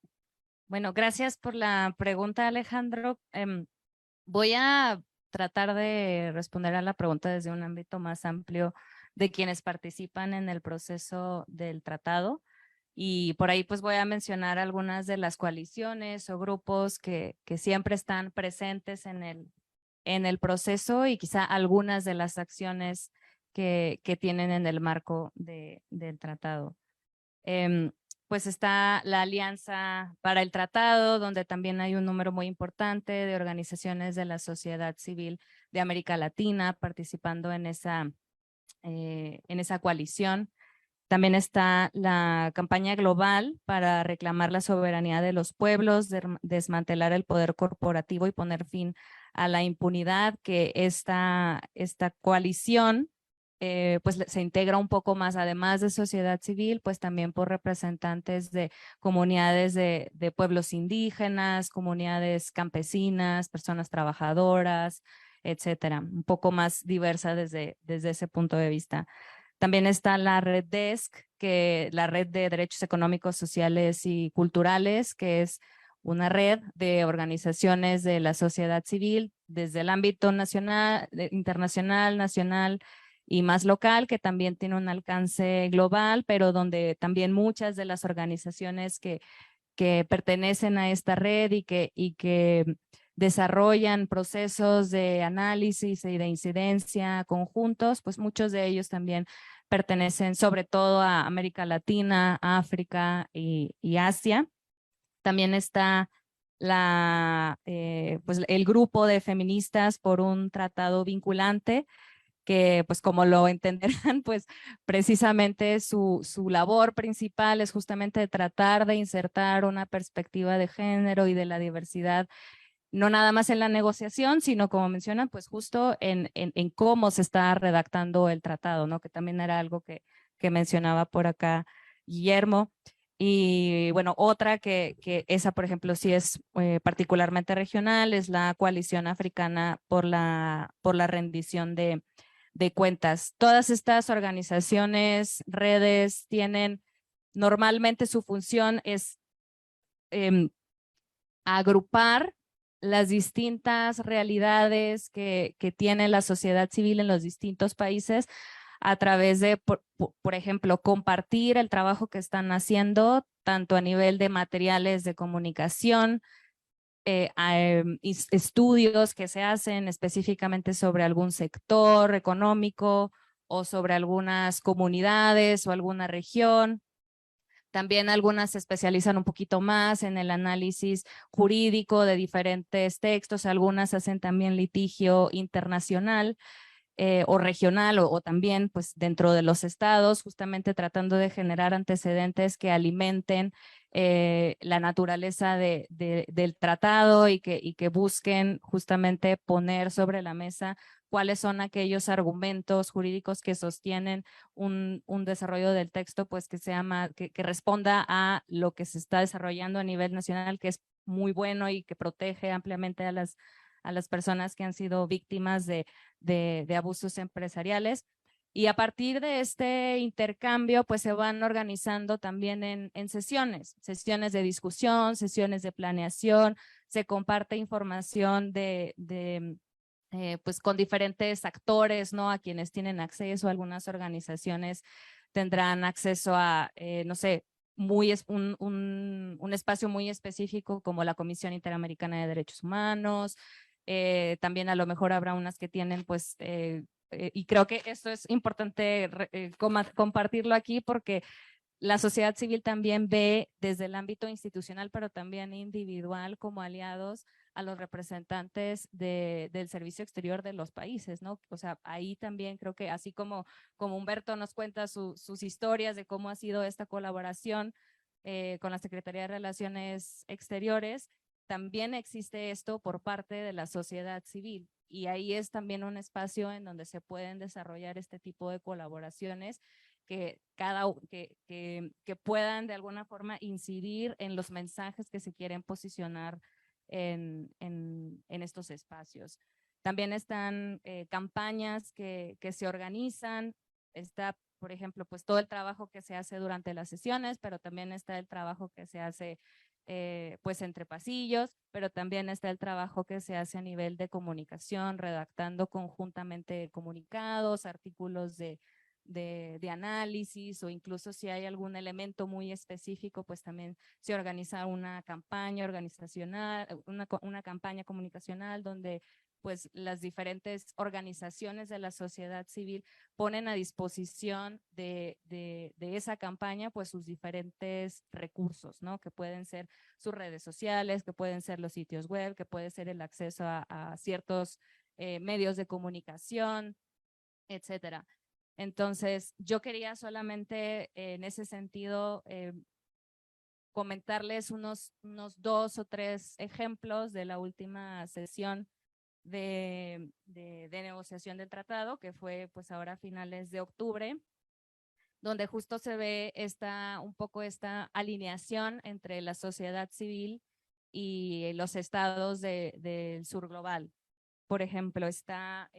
Bueno, gracias por la pregunta, Alejandro. Voy a tratar de responder a la pregunta desde un ámbito más amplio de quienes participan en el proceso del tratado. Y por ahí pues voy a mencionar algunas de las coaliciones o grupos que siempre están presentes en el proceso, y quizá algunas de las acciones que tienen en el marco del tratado. Pues está la Alianza para el Tratado, donde también hay un número muy importante de organizaciones de la sociedad civil de América Latina participando en esa coalición. También está la campaña global para reclamar la soberanía de los pueblos, desmantelar el poder corporativo y poner fin a la impunidad, que esta coalición pues se integra un poco más, además de sociedad civil, pues también por representantes de comunidades de pueblos indígenas, comunidades campesinas, personas trabajadoras, etcétera, un poco más diversa desde ese punto de vista. También está la red DESC, la red de derechos económicos, sociales y culturales, que es una red de organizaciones de la sociedad civil desde el ámbito nacional, internacional, nacional y más local, que también tiene un alcance global, pero donde también muchas de las organizaciones que pertenecen a esta red y que desarrollan procesos de análisis y de incidencia conjuntos, pues muchos de ellos también pertenecen sobre todo a América Latina, África y Asia. También está pues el grupo de feministas por un tratado vinculante, que pues como lo entenderán, pues precisamente su labor principal es justamente tratar de insertar una perspectiva de género y de la diversidad, no nada más en la negociación, sino como mencionan, pues justo en cómo se está redactando el tratado, ¿no? Que también era algo que mencionaba por acá Guillermo. Y bueno, otra que esa, por ejemplo, sí es particularmente regional, es la Coalición Africana por la rendición de cuentas. Todas estas organizaciones, redes, tienen normalmente su función es agrupar las distintas realidades que tiene la sociedad civil en los distintos países a través de, por ejemplo, compartir el trabajo que están haciendo, tanto a nivel de materiales de comunicación, estudios que se hacen específicamente sobre algún sector económico o sobre algunas comunidades o alguna región. También algunas se especializan un poquito más en el análisis jurídico de diferentes textos, algunas hacen también litigio internacional o regional o también pues dentro de los estados, justamente tratando de generar antecedentes que alimenten la naturaleza del tratado y que busquen justamente poner sobre la mesa cuáles son aquellos argumentos jurídicos que sostienen un desarrollo del texto, pues que sea más, que responda a lo que se está desarrollando a nivel nacional, que es muy bueno y que protege ampliamente a las personas que han sido víctimas de abusos empresariales. Y a partir de este intercambio, pues se van organizando también en sesiones de discusión, sesiones de planeación, se comparte información pues con diferentes actores, ¿no? A quienes tienen acceso, algunas organizaciones tendrán acceso a, no sé, un espacio muy específico como la Comisión Interamericana de Derechos Humanos. También a lo mejor habrá unas que tienen, pues, y creo que esto es importante compartirlo aquí porque la sociedad civil también ve desde el ámbito institucional, pero también individual, como aliados a los representantes del servicio exterior de los países, ¿no? O sea, ahí también creo que así como Humberto nos cuenta sus historias de cómo ha sido esta colaboración con la Secretaría de Relaciones Exteriores, también existe esto por parte de la sociedad civil. Y ahí es también un espacio en donde se pueden desarrollar este tipo de colaboraciones que puedan de alguna forma incidir en los mensajes que se quieren posicionar en estos espacios. También están campañas que se organizan, está, por ejemplo, pues todo el trabajo que se hace durante las sesiones, pero también está el trabajo que se hace pues entre pasillos, pero también está el trabajo que se hace a nivel de comunicación, redactando conjuntamente comunicados, artículos de análisis, o incluso si hay algún elemento muy específico, pues también se organiza una campaña organizacional, una campaña comunicacional donde pues las diferentes organizaciones de la sociedad civil ponen a disposición de esa campaña pues sus diferentes recursos, ¿no? Que pueden ser sus redes sociales, que pueden ser los sitios web, que puede ser el acceso a ciertos medios de comunicación, etcétera. Entonces, yo quería solamente en ese sentido comentarles unos 2 o 3 ejemplos de la última sesión de negociación del tratado, que fue pues ahora a finales de octubre, donde justo se ve un poco esta alineación entre la sociedad civil y los estados del sur global. por ejemplo, está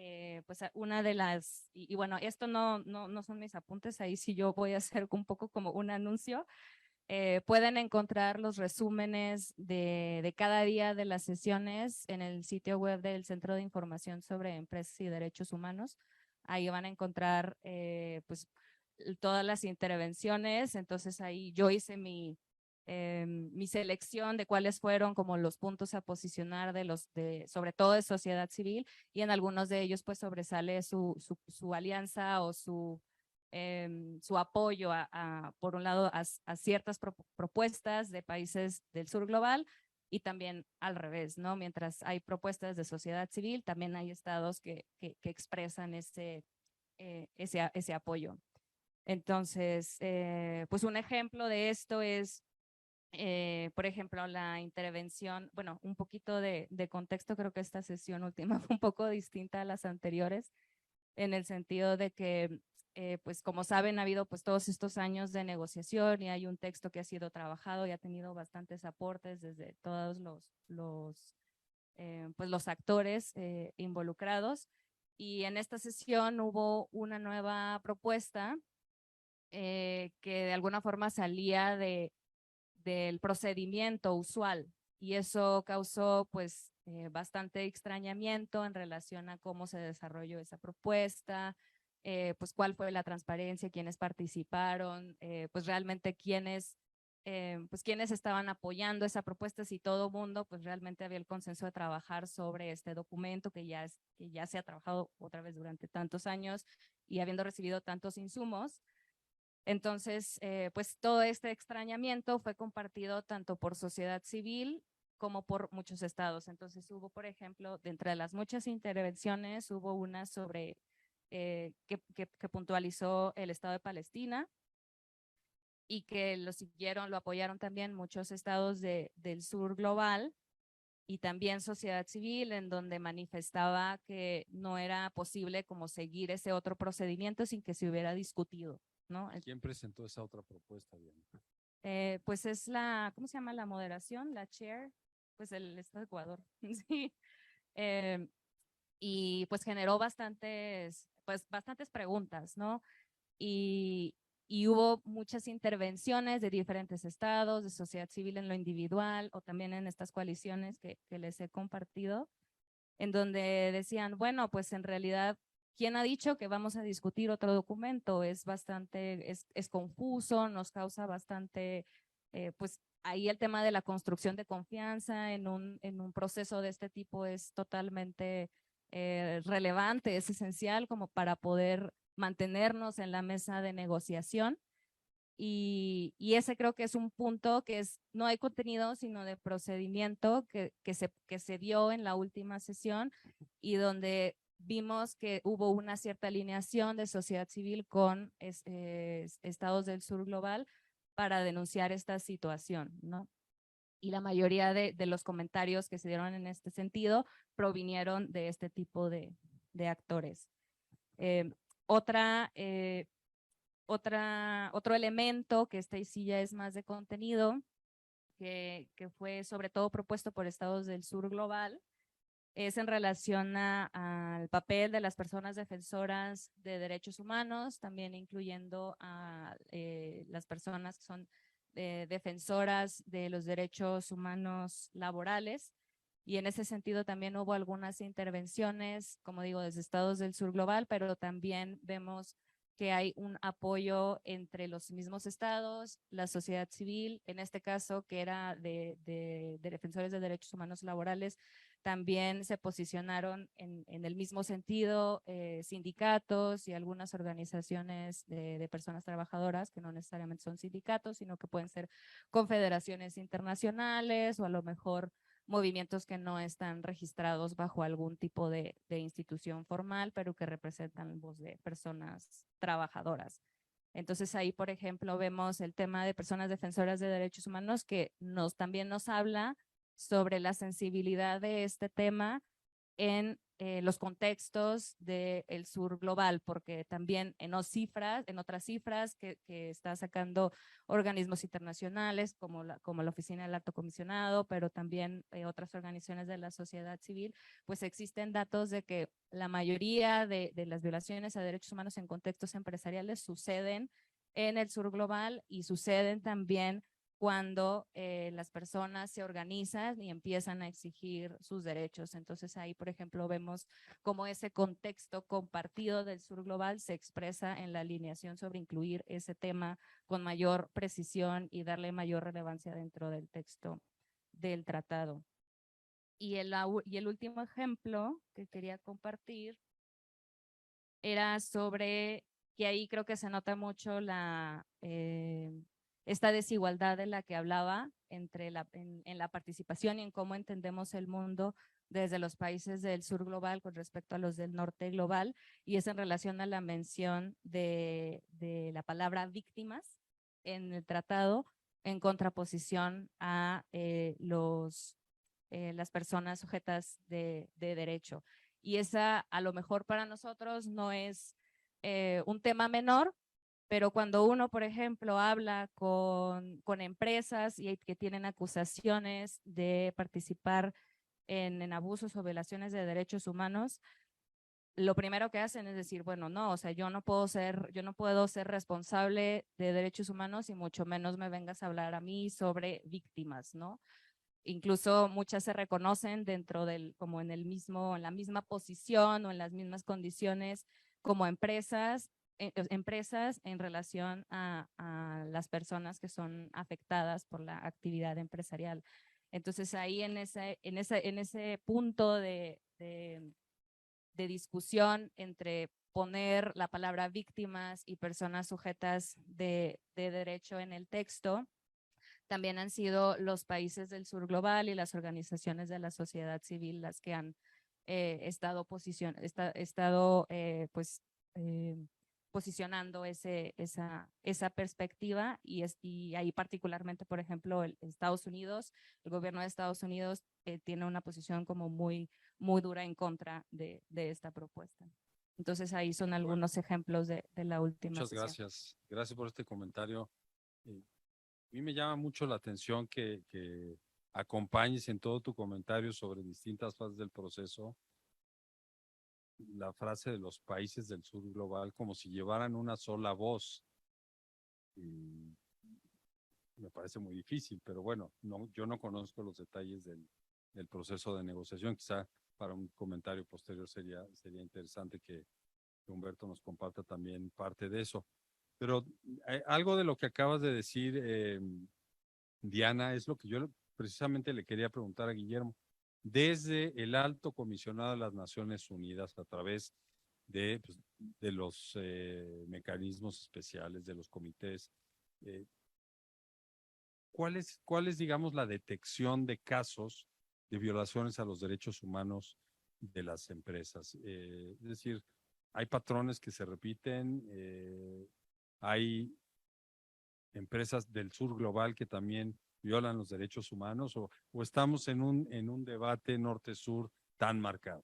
pues una de las, y bueno, esto no son mis apuntes, ahí sí yo voy a hacer un poco como un anuncio. Pueden encontrar los resúmenes de cada día de las sesiones en el sitio web del Centro de Información sobre Empresas y Derechos Humanos. Ahí van a encontrar pues todas las intervenciones. Entonces ahí yo hice mi selección de cuáles fueron como los puntos a posicionar sobre todo de sociedad civil, y en algunos de ellos pues sobresale su alianza o su apoyo por un lado, a ciertas propuestas de países del sur global, y también al revés, ¿no? Mientras hay propuestas de sociedad civil, también hay estados que expresan ese apoyo. Entonces, pues un ejemplo de esto es, por ejemplo, la intervención, bueno, un poquito de contexto, creo que esta sesión última fue un poco distinta a las anteriores, en el sentido de que pues como saben, ha habido pues todos estos años de negociación y hay un texto que ha sido trabajado y ha tenido bastantes aportes desde todos pues los actores involucrados. Y en esta sesión hubo una nueva propuesta que de alguna forma salía del procedimiento usual, y eso causó pues bastante extrañamiento en relación a cómo se desarrolló esa propuesta, pues cuál fue la transparencia, quiénes participaron, pues realmente quiénes estaban apoyando esa propuesta, si todo mundo pues realmente había el consenso de trabajar sobre este documento que ya se ha trabajado otra vez durante tantos años y habiendo recibido tantos insumos. Entonces, pues todo este extrañamiento fue compartido tanto por sociedad civil como por muchos estados. Entonces hubo, por ejemplo, de entre las muchas intervenciones, hubo una sobre que puntualizó el Estado de Palestina y que lo apoyaron también muchos estados del sur global y también sociedad civil, en donde manifestaba que no era posible como seguir ese otro procedimiento sin que se hubiera discutido, ¿no? ¿Quién presentó esa otra propuesta, Diana? Pues es ¿cómo se llama? La moderación, la chair, pues el Estado de Ecuador. Sí. Y pues generó bastantes preguntas, ¿no? Y hubo muchas intervenciones de diferentes estados, de sociedad civil en lo individual o también en estas coaliciones que les he compartido, en donde decían, bueno, pues en realidad, ¿quién ha dicho que vamos a discutir otro documento? Es confuso, nos causa bastante, pues ahí el tema de la construcción de confianza en un proceso de este tipo es totalmente relevante, es esencial como para poder mantenernos en la mesa de negociación. Y ese creo que es un punto que no hay contenido, sino de procedimiento que se dio en la última sesión, y donde vimos que hubo una cierta alineación de sociedad civil con estados del sur global para denunciar esta situación, ¿no? Y la mayoría de los comentarios que se dieron en este sentido provinieron de este tipo de actores. Otro elemento que sí ya es más de contenido, que fue sobre todo propuesto por estados del sur global, es en relación al papel de las personas defensoras de derechos humanos, también incluyendo a las personas que son defensoras de los derechos humanos laborales. Y en ese sentido también hubo algunas intervenciones, como digo, desde estados del sur global, pero también vemos que hay un apoyo entre los mismos estados, la sociedad civil, en este caso que era de defensores de derechos humanos laborales, también se posicionaron en el mismo sentido, sindicatos y algunas organizaciones de personas trabajadoras que no necesariamente son sindicatos, sino que pueden ser confederaciones internacionales o a lo mejor movimientos que no están registrados bajo algún tipo de institución formal, pero que representan voz de personas trabajadoras. Entonces ahí, por ejemplo, vemos el tema de personas defensoras de derechos humanos que también nos habla sobre la sensibilidad de este tema en los contextos del sur global, porque también en otras cifras que está sacando organismos internacionales como la Oficina del Alto Comisionado, pero también otras organizaciones de la sociedad civil, pues existen datos de que la mayoría de las violaciones a derechos humanos en contextos empresariales suceden en el sur global y suceden también cuando las personas se organizan y empiezan a exigir sus derechos. Entonces ahí, por ejemplo, vemos cómo ese contexto compartido del sur global se expresa en la alineación sobre incluir ese tema con mayor precisión y darle mayor relevancia dentro del texto del tratado. Y el último ejemplo que quería compartir era sobre que ahí creo que se nota mucho esta desigualdad de la que hablaba en la participación y en cómo entendemos el mundo desde los países del sur global con respecto a los del norte global, y es en relación a la mención de la palabra víctimas en el tratado en contraposición a las personas sujetas de derecho. Y esa a lo mejor para nosotros no es un tema menor, pero cuando uno, por ejemplo, habla con empresas y que tienen acusaciones de participar en abusos o violaciones de derechos humanos, lo primero que hacen es decir, bueno, no, o sea, yo no puedo ser responsable de derechos humanos y mucho menos me vengas a hablar a mí sobre víctimas, ¿no? Incluso muchas se reconocen como en la misma posición o en las mismas condiciones como empresas en relación a las personas que son afectadas por la actividad empresarial. Entonces ahí en ese punto de discusión entre poner la palabra víctimas y personas sujetas de derecho en el texto, también han sido los países del sur global y las organizaciones de la sociedad civil las que han estado posicionando esa perspectiva y ahí particularmente, por ejemplo, el gobierno de Estados Unidos tiene una posición como muy dura en contra de esta propuesta. Entonces ahí son algunos ejemplos de la última Muchas sesión. gracias. Gracias por este comentario. A mí me llama mucho la atención que acompañes en todo tu comentario sobre distintas fases del proceso la frase de los países del sur global como si llevaran una sola voz. Y me parece muy difícil, pero bueno, yo no conozco los detalles del proceso de negociación. Quizá para un comentario posterior sería interesante que Humberto nos comparta también parte de eso. Pero algo de lo que acabas de decir, Diana, es lo que yo precisamente le quería preguntar a Guillermo. Desde el Alto Comisionado de las Naciones Unidas, a través de los mecanismos especiales, de los comités, ¿cuál es, digamos, la detección de casos de violaciones a los derechos humanos de las empresas? Es decir, hay patrones que se repiten, hay empresas del sur global que también violan los derechos humanos, o estamos en un debate norte-sur tan marcado.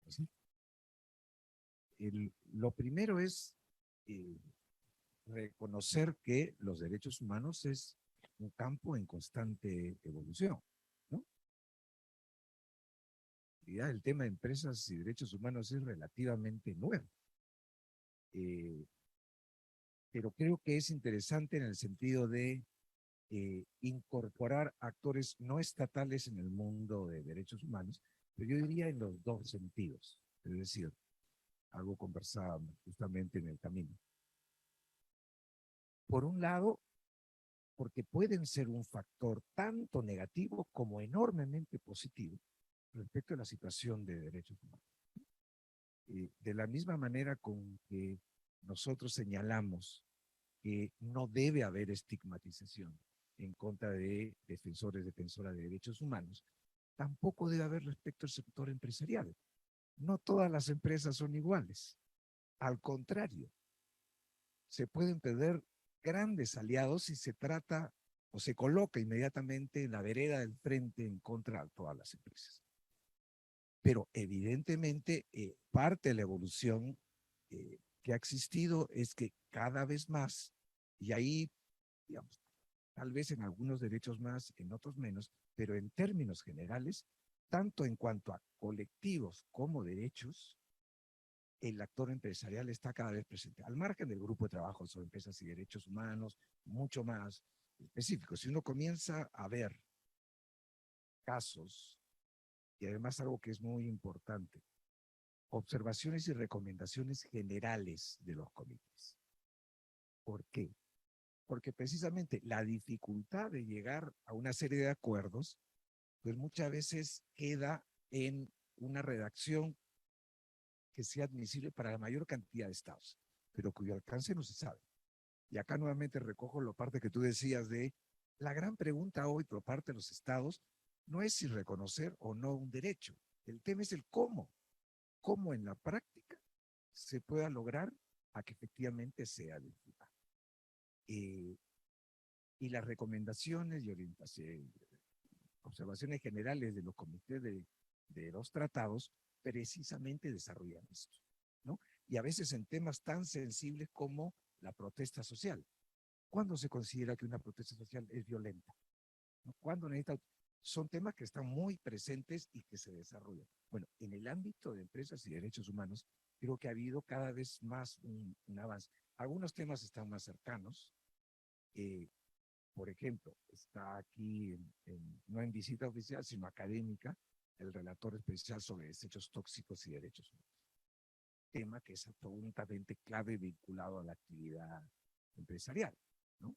¿Sí? Lo primero es reconocer que los derechos humanos es un campo en constante evolución, ¿no? Ya el tema de empresas y derechos humanos es relativamente nuevo. Pero creo que es interesante en el sentido de incorporar actores no estatales en el mundo de derechos humanos, pero yo diría en los dos sentidos. Es decir, algo conversábamos justamente en el camino. Por un lado, porque pueden ser un factor tanto negativo como enormemente positivo respecto a la situación de derechos humanos. De la misma manera con que nosotros señalamos que no debe haber estigmatización en contra de defensoras de derechos humanos, tampoco debe haber respecto al sector empresarial. No todas las empresas son iguales. Al contrario, se pueden perder grandes aliados si se trata o se coloca inmediatamente en la vereda del frente en contra de todas las empresas. Pero evidentemente parte de la evolución que ha existido es que cada vez más, y ahí, digamos, tal vez en algunos derechos más, en otros menos, pero en términos generales, tanto en cuanto a colectivos como derechos, el actor empresarial está cada vez presente, al margen del grupo de trabajo sobre empresas y derechos humanos, mucho más específico. Si uno comienza a ver casos, y además algo que es muy importante, observaciones y recomendaciones generales de los comités. ¿Por qué? Porque precisamente la dificultad de llegar a una serie de acuerdos, pues muchas veces queda en una redacción que sea admisible para la mayor cantidad de estados, pero cuyo alcance no se sabe. Y acá nuevamente recojo la parte que tú decías de la gran pregunta hoy por parte de los estados no es si reconocer o no un derecho. El tema es el cómo. Cómo en la práctica se pueda lograr a que efectivamente sea el lugar. Y las recomendaciones y orientaciones, observaciones generales de los comités de los tratados precisamente desarrollan esto, ¿no? Y a veces en temas tan sensibles como la protesta social. ¿Cuándo se considera que una protesta social es violenta? ¿No? ¿Cuándo necesita? Son temas que están muy presentes y que se desarrollan. Bueno, en el ámbito de empresas y derechos humanos, creo que ha habido cada vez más un avance. Algunos temas están más cercanos. Por ejemplo, está aquí, no en visita oficial, sino académica, el relator especial sobre desechos tóxicos y derechos humanos. Tema que es absolutamente clave vinculado a la actividad empresarial, ¿no?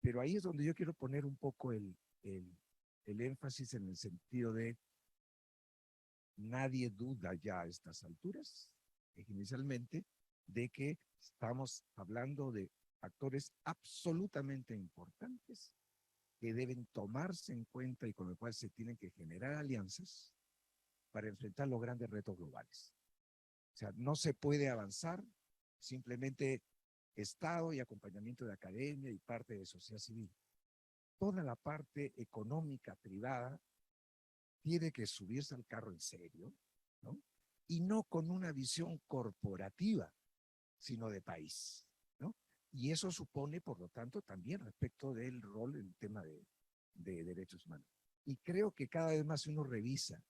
Pero ahí es donde yo quiero poner un poco el énfasis en el sentido de nadie duda ya a estas alturas, inicialmente, de que estamos hablando de actores absolutamente importantes que deben tomarse en cuenta y con lo cual se tienen que generar alianzas para enfrentar los grandes retos globales. O sea, no se puede avanzar simplemente Estado y acompañamiento de academia y parte de sociedad civil. Toda la parte económica privada tiene que subirse al carro en serio, ¿no? Y no con una visión corporativa, sino de país, ¿no? Y eso supone, por lo tanto, también respecto del rol en el tema de derechos humanos. Y creo que cada vez más uno revisa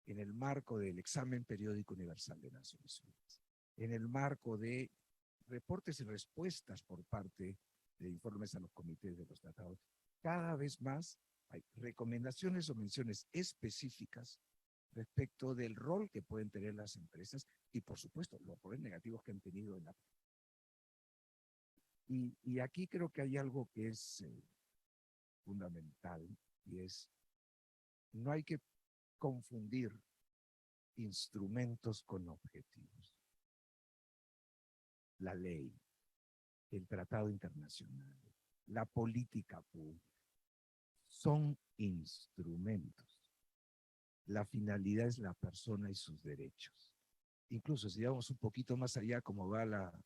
en el marco del examen periódico universal de Naciones Unidas, en el marco de reportes y respuestas por parte de informes a los comités de los tratados, cada vez más hay recomendaciones o menciones específicas respecto del rol que pueden tener las empresas y, por supuesto, los roles negativos que han tenido en la... Y aquí creo que hay algo que es fundamental y es, no hay que confundir instrumentos con objetivos. La ley, el tratado internacional, la política pública, son instrumentos. La finalidad es la persona y sus derechos. Incluso si vamos un poquito más allá, como va la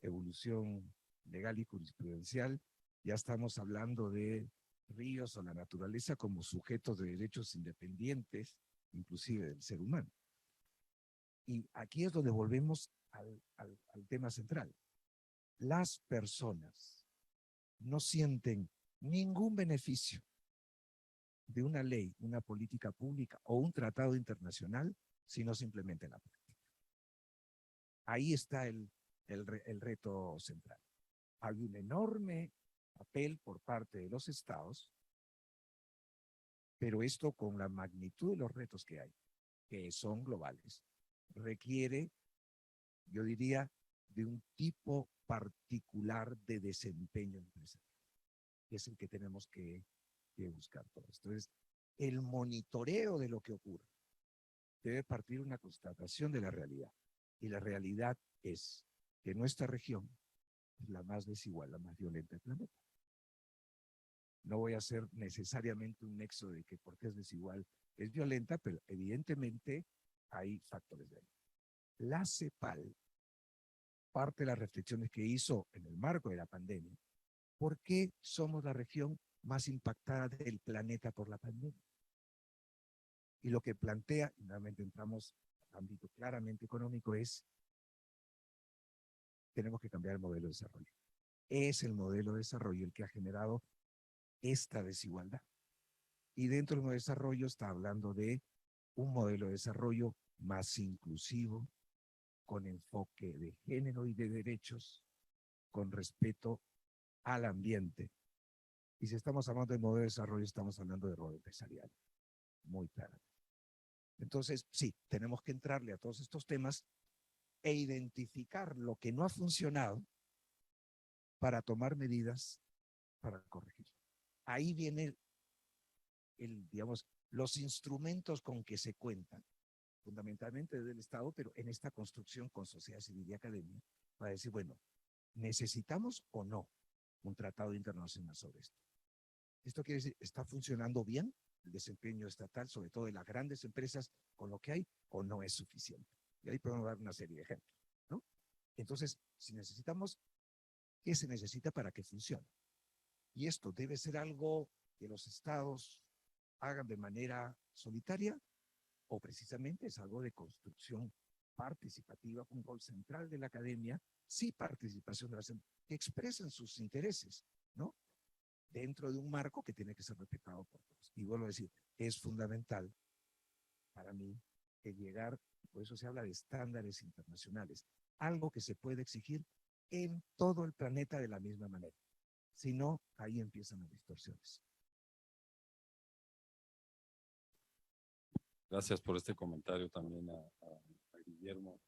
evolución legal y jurisprudencial, ya estamos hablando de ríos o la naturaleza como sujetos de derechos independientes, inclusive del ser humano. Y aquí es donde volvemos al tema central. Las personas no sienten ningún beneficio de una ley, una política pública o un tratado internacional, sino simplemente la práctica. Ahí está el reto central. Hay un enorme papel por parte de los estados, pero esto con la magnitud de los retos que hay, que son globales, requiere, yo diría, de un tipo particular de desempeño empresarial, que es el que tenemos que buscar todo esto. Entonces, el monitoreo de lo que ocurre debe partir de una constatación de la realidad. Y la realidad es que nuestra región es la más desigual, la más violenta del planeta. No voy a hacer necesariamente un nexo de que porque es desigual es violenta, pero evidentemente hay factores de ahí. La CEPAL, parte de las reflexiones que hizo en el marco de la pandemia, ¿por qué somos la región más impactada del planeta por la pandemia? Y lo que plantea, y nuevamente entramos al ámbito claramente económico, es tenemos que cambiar el modelo de desarrollo. Es el modelo de desarrollo el que ha generado esta desigualdad. Y dentro del modelo de desarrollo está hablando de un modelo de desarrollo más inclusivo, con enfoque de género y de derechos, con respeto al ambiente. Y si estamos hablando de modelo de desarrollo, estamos hablando de rol empresarial, muy claro. Entonces, sí, tenemos que entrarle a todos estos temas e identificar lo que no ha funcionado para tomar medidas para corregir. Ahí viene digamos, los instrumentos con que se cuentan, fundamentalmente desde el Estado, pero en esta construcción con sociedad civil y academia, para decir, bueno, ¿necesitamos o no un tratado internacional sobre esto? Esto quiere decir, ¿está funcionando bien el desempeño estatal, sobre todo de las grandes empresas, con lo que hay, o no es suficiente? Y ahí podemos dar una serie de ejemplos, ¿no? Entonces, si necesitamos, ¿qué se necesita para que funcione? Y esto debe ser algo que los estados hagan de manera solitaria, o precisamente es algo de construcción participativa, un rol central de la academia, sí participación de las que expresen sus intereses, ¿no? Dentro de un marco que tiene que ser respetado por todos. Y vuelvo a decir, es fundamental para mí que llegar, por eso se habla de estándares internacionales, algo que se puede exigir en todo el planeta de la misma manera. Si no, ahí empiezan las distorsiones. Gracias por este comentario también a Guillermo.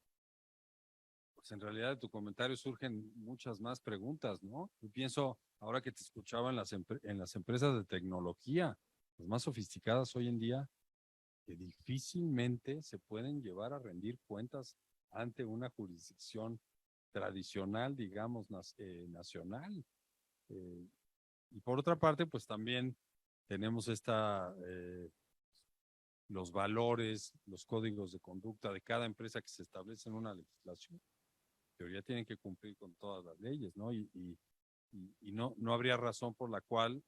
Pues en realidad de tu comentario surgen muchas más preguntas, ¿no? Yo pienso, ahora que te escuchaba en las empresas de tecnología, las más sofisticadas hoy en día, que difícilmente se pueden llevar a rendir cuentas ante una jurisdicción tradicional, digamos, nacional. Y por otra parte, pues también tenemos los valores, los códigos de conducta de cada empresa que se establecen en una legislación. En teoría tienen que cumplir con todas las leyes, ¿no? Y no habría razón por la cual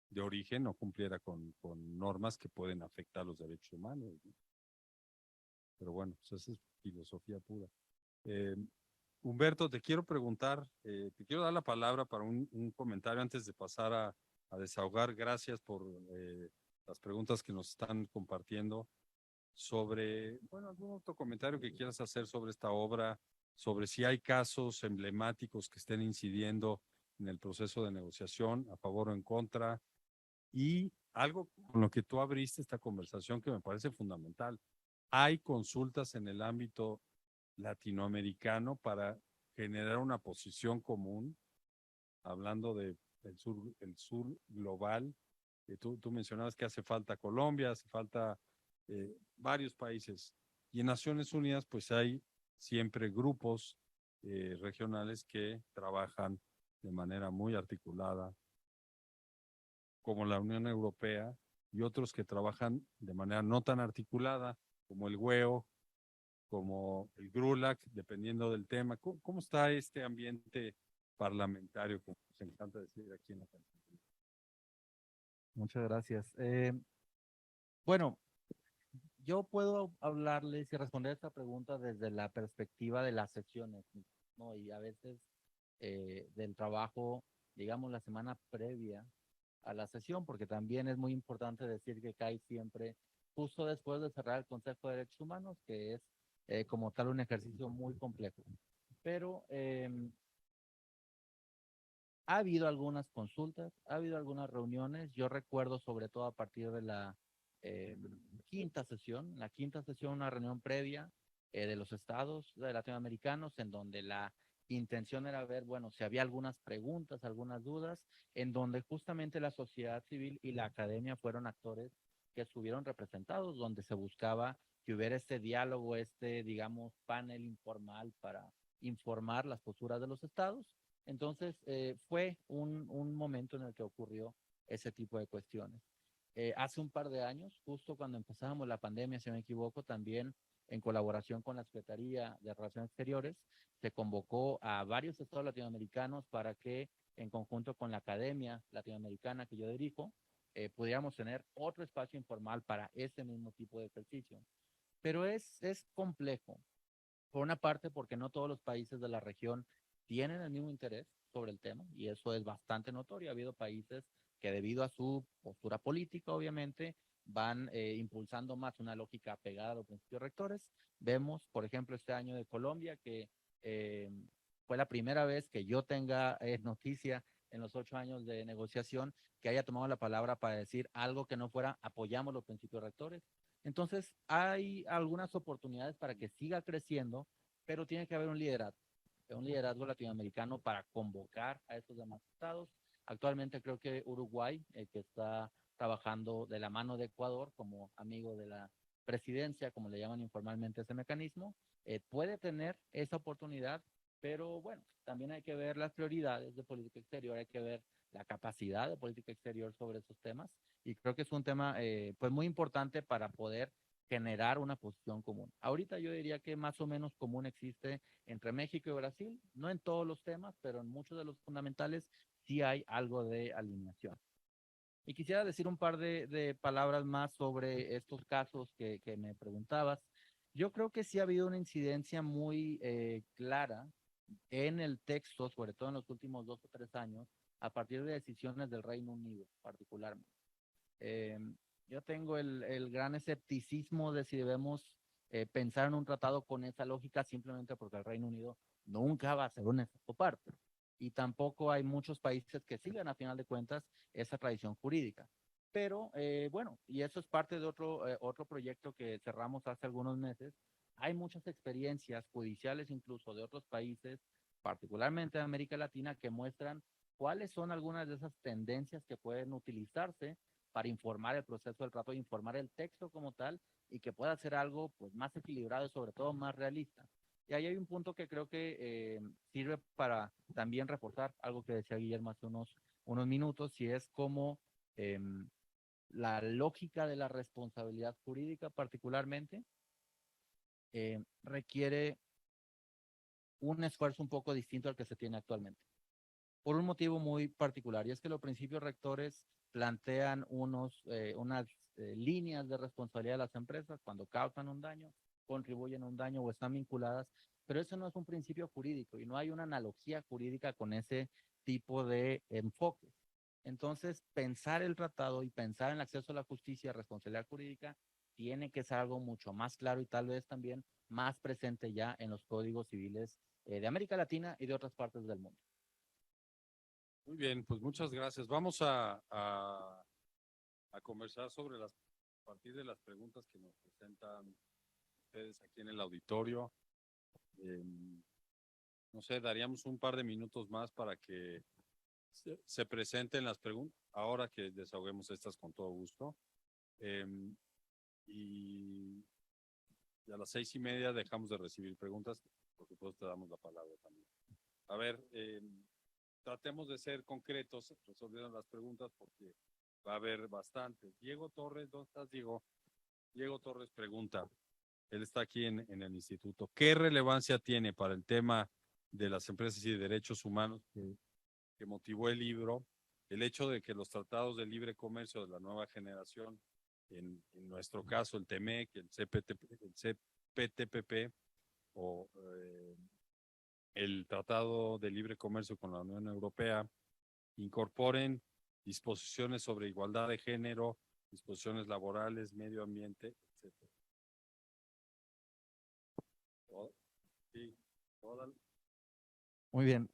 de origen no cumpliera con normas que pueden afectar los derechos humanos, ¿no? Pero bueno, pues esa es filosofía pura. Humberto, te quiero preguntar, te quiero dar la palabra para un comentario antes de pasar a desahogar. Gracias por las preguntas que nos están compartiendo sobre, bueno, algún otro comentario que quieras hacer sobre esta obra, sobre si hay casos emblemáticos que estén incidiendo en el proceso de negociación, a favor o en contra, y algo con lo que tú abriste esta conversación que me parece fundamental. Hay consultas en el ámbito latinoamericano para generar una posición común, hablando de el sur global. Tú mencionabas que hace falta Colombia, hace falta varios países. Y en Naciones Unidas, pues hay siempre grupos regionales que trabajan de manera muy articulada, como la Unión Europea, y otros que trabajan de manera no tan articulada, como el GUEO, como el GRULAC, dependiendo del tema. ¿Cómo está este ambiente parlamentario, como nos encanta decir aquí en la Argentina? Muchas gracias. Bueno, yo puedo hablarles y responder esta pregunta desde la perspectiva de las sesiones, ¿no? Y a veces del trabajo, digamos, la semana previa a la sesión, porque también es muy importante decir que cae siempre justo después de cerrar el Consejo de Derechos Humanos, que es como tal un ejercicio muy complejo. Pero ha habido algunas consultas, ha habido algunas reuniones. Yo recuerdo sobre todo a partir de la quinta sesión, una reunión previa de los estados latinoamericanos, en donde la intención era ver, bueno, si había algunas preguntas, algunas dudas, en donde justamente la sociedad civil y la academia fueron actores que estuvieron representados, donde se buscaba que hubiera este diálogo, digamos, panel informal para informar las posturas de los estados. Entonces, fue un momento en el que ocurrió ese tipo de cuestiones. Hace un par de años, justo cuando empezábamos la pandemia, si no me equivoco, también en colaboración con la Secretaría de Relaciones Exteriores, se convocó a varios estados latinoamericanos para que, en conjunto con la Academia Latinoamericana que yo dirijo, pudiéramos tener otro espacio informal para ese mismo tipo de ejercicio. Pero es complejo. Por una parte, porque no todos los países de la región tienen el mismo interés sobre el tema, y eso es bastante notorio. Ha habido países que, debido a su postura política, obviamente, van impulsando más una lógica apegada a los principios rectores. Vemos, por ejemplo, este año de Colombia, que fue la primera vez que yo tenga noticia en los 8 años de negociación que haya tomado la palabra para decir algo que no fuera apoyamos los principios rectores. Entonces, hay algunas oportunidades para que siga creciendo, pero tiene que haber un liderazgo latinoamericano para convocar a estos demás estados. Actualmente creo que Uruguay, que está trabajando de la mano de Ecuador como amigo de la presidencia, como le llaman informalmente ese mecanismo, puede tener esa oportunidad, pero bueno, también hay que ver las prioridades de política exterior, hay que ver la capacidad de política exterior sobre esos temas, y creo que es un tema pues muy importante para poder generar una posición común. Ahorita yo diría que más o menos común existe entre México y Brasil, no en todos los temas, pero en muchos de los fundamentales sí hay algo de alineación. Y quisiera decir un par de palabras más sobre estos casos que me preguntabas. Yo creo que sí ha habido una incidencia muy clara en el texto, sobre todo en los últimos 2 o 3 años, a partir de decisiones del Reino Unido, particularmente. Eh, yo tengo el gran escepticismo de si debemos pensar en un tratado con esa lógica, simplemente porque el Reino Unido nunca va a ser un estado parte. Y tampoco hay muchos países que sigan, a final de cuentas, esa tradición jurídica. Pero bueno, y eso es parte de otro proyecto que cerramos hace algunos meses. Hay muchas experiencias judiciales, incluso de otros países, particularmente de América Latina, que muestran cuáles son algunas de esas tendencias que pueden utilizarse para informar el proceso del trato, informar el texto como tal, y que pueda ser algo pues más equilibrado y sobre todo más realista. Y ahí hay un punto que creo que sirve para también reforzar algo que decía Guillermo hace unos minutos, y es como la lógica de la responsabilidad jurídica particularmente requiere un esfuerzo un poco distinto al que se tiene actualmente, por un motivo muy particular, y es que los principios rectores plantean unas líneas de responsabilidad de las empresas cuando causan un daño, contribuyen a un daño o están vinculadas, pero eso no es un principio jurídico y no hay una analogía jurídica con ese tipo de enfoque. Entonces, pensar el tratado y pensar en el acceso a la justicia y responsabilidad jurídica tiene que ser algo mucho más claro y tal vez también más presente ya en los códigos civiles de América Latina y de otras partes del mundo. Muy bien, pues muchas gracias. Vamos a conversar sobre a partir de las preguntas que nos presentan ustedes aquí en el auditorio. No sé, daríamos un par de minutos más para que se presenten las preguntas, ahora que desahoguemos estas con todo gusto. Y a las 6:30 dejamos de recibir preguntas, por supuesto te damos la palabra también. A ver, tratemos de ser concretos resolviendo las preguntas porque va a haber bastantes. Diego Torres, ¿dónde estás, Diego? Diego Torres pregunta, él está aquí en el instituto, ¿qué relevancia tiene para el tema de las empresas y de derechos humanos que motivó el libro el hecho de que los tratados de libre comercio de la nueva generación, en nuestro caso el TEMEC, el CPTPP o el Tratado de Libre Comercio con la Unión Europea, incorporen disposiciones sobre igualdad de género, disposiciones laborales, medio ambiente, etc.? Sí, Muy bien,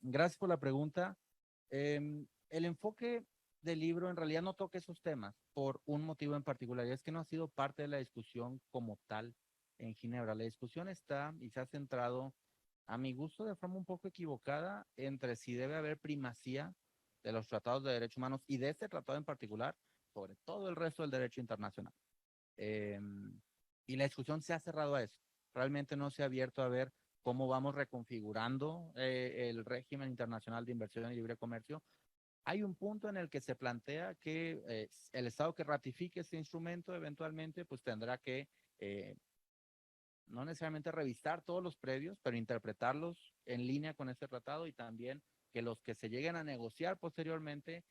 gracias por la pregunta. El enfoque del libro en realidad no toca esos temas por un motivo en particular, y es que no ha sido parte de la discusión como tal en Ginebra. La discusión está y se ha centrado, a mi gusto, de forma un poco equivocada, entre si debe haber primacía de los tratados de derechos humanos y de este tratado en particular sobre todo el resto del derecho internacional. Y la discusión se ha cerrado a eso. Realmente no se ha abierto a ver cómo vamos reconfigurando el régimen internacional de inversión y libre comercio. Hay un punto en el que se plantea que el Estado que ratifique este instrumento eventualmente pues tendrá que no necesariamente revisar todos los previos, pero interpretarlos en línea con este tratado y también que los que se lleguen a negociar posteriormente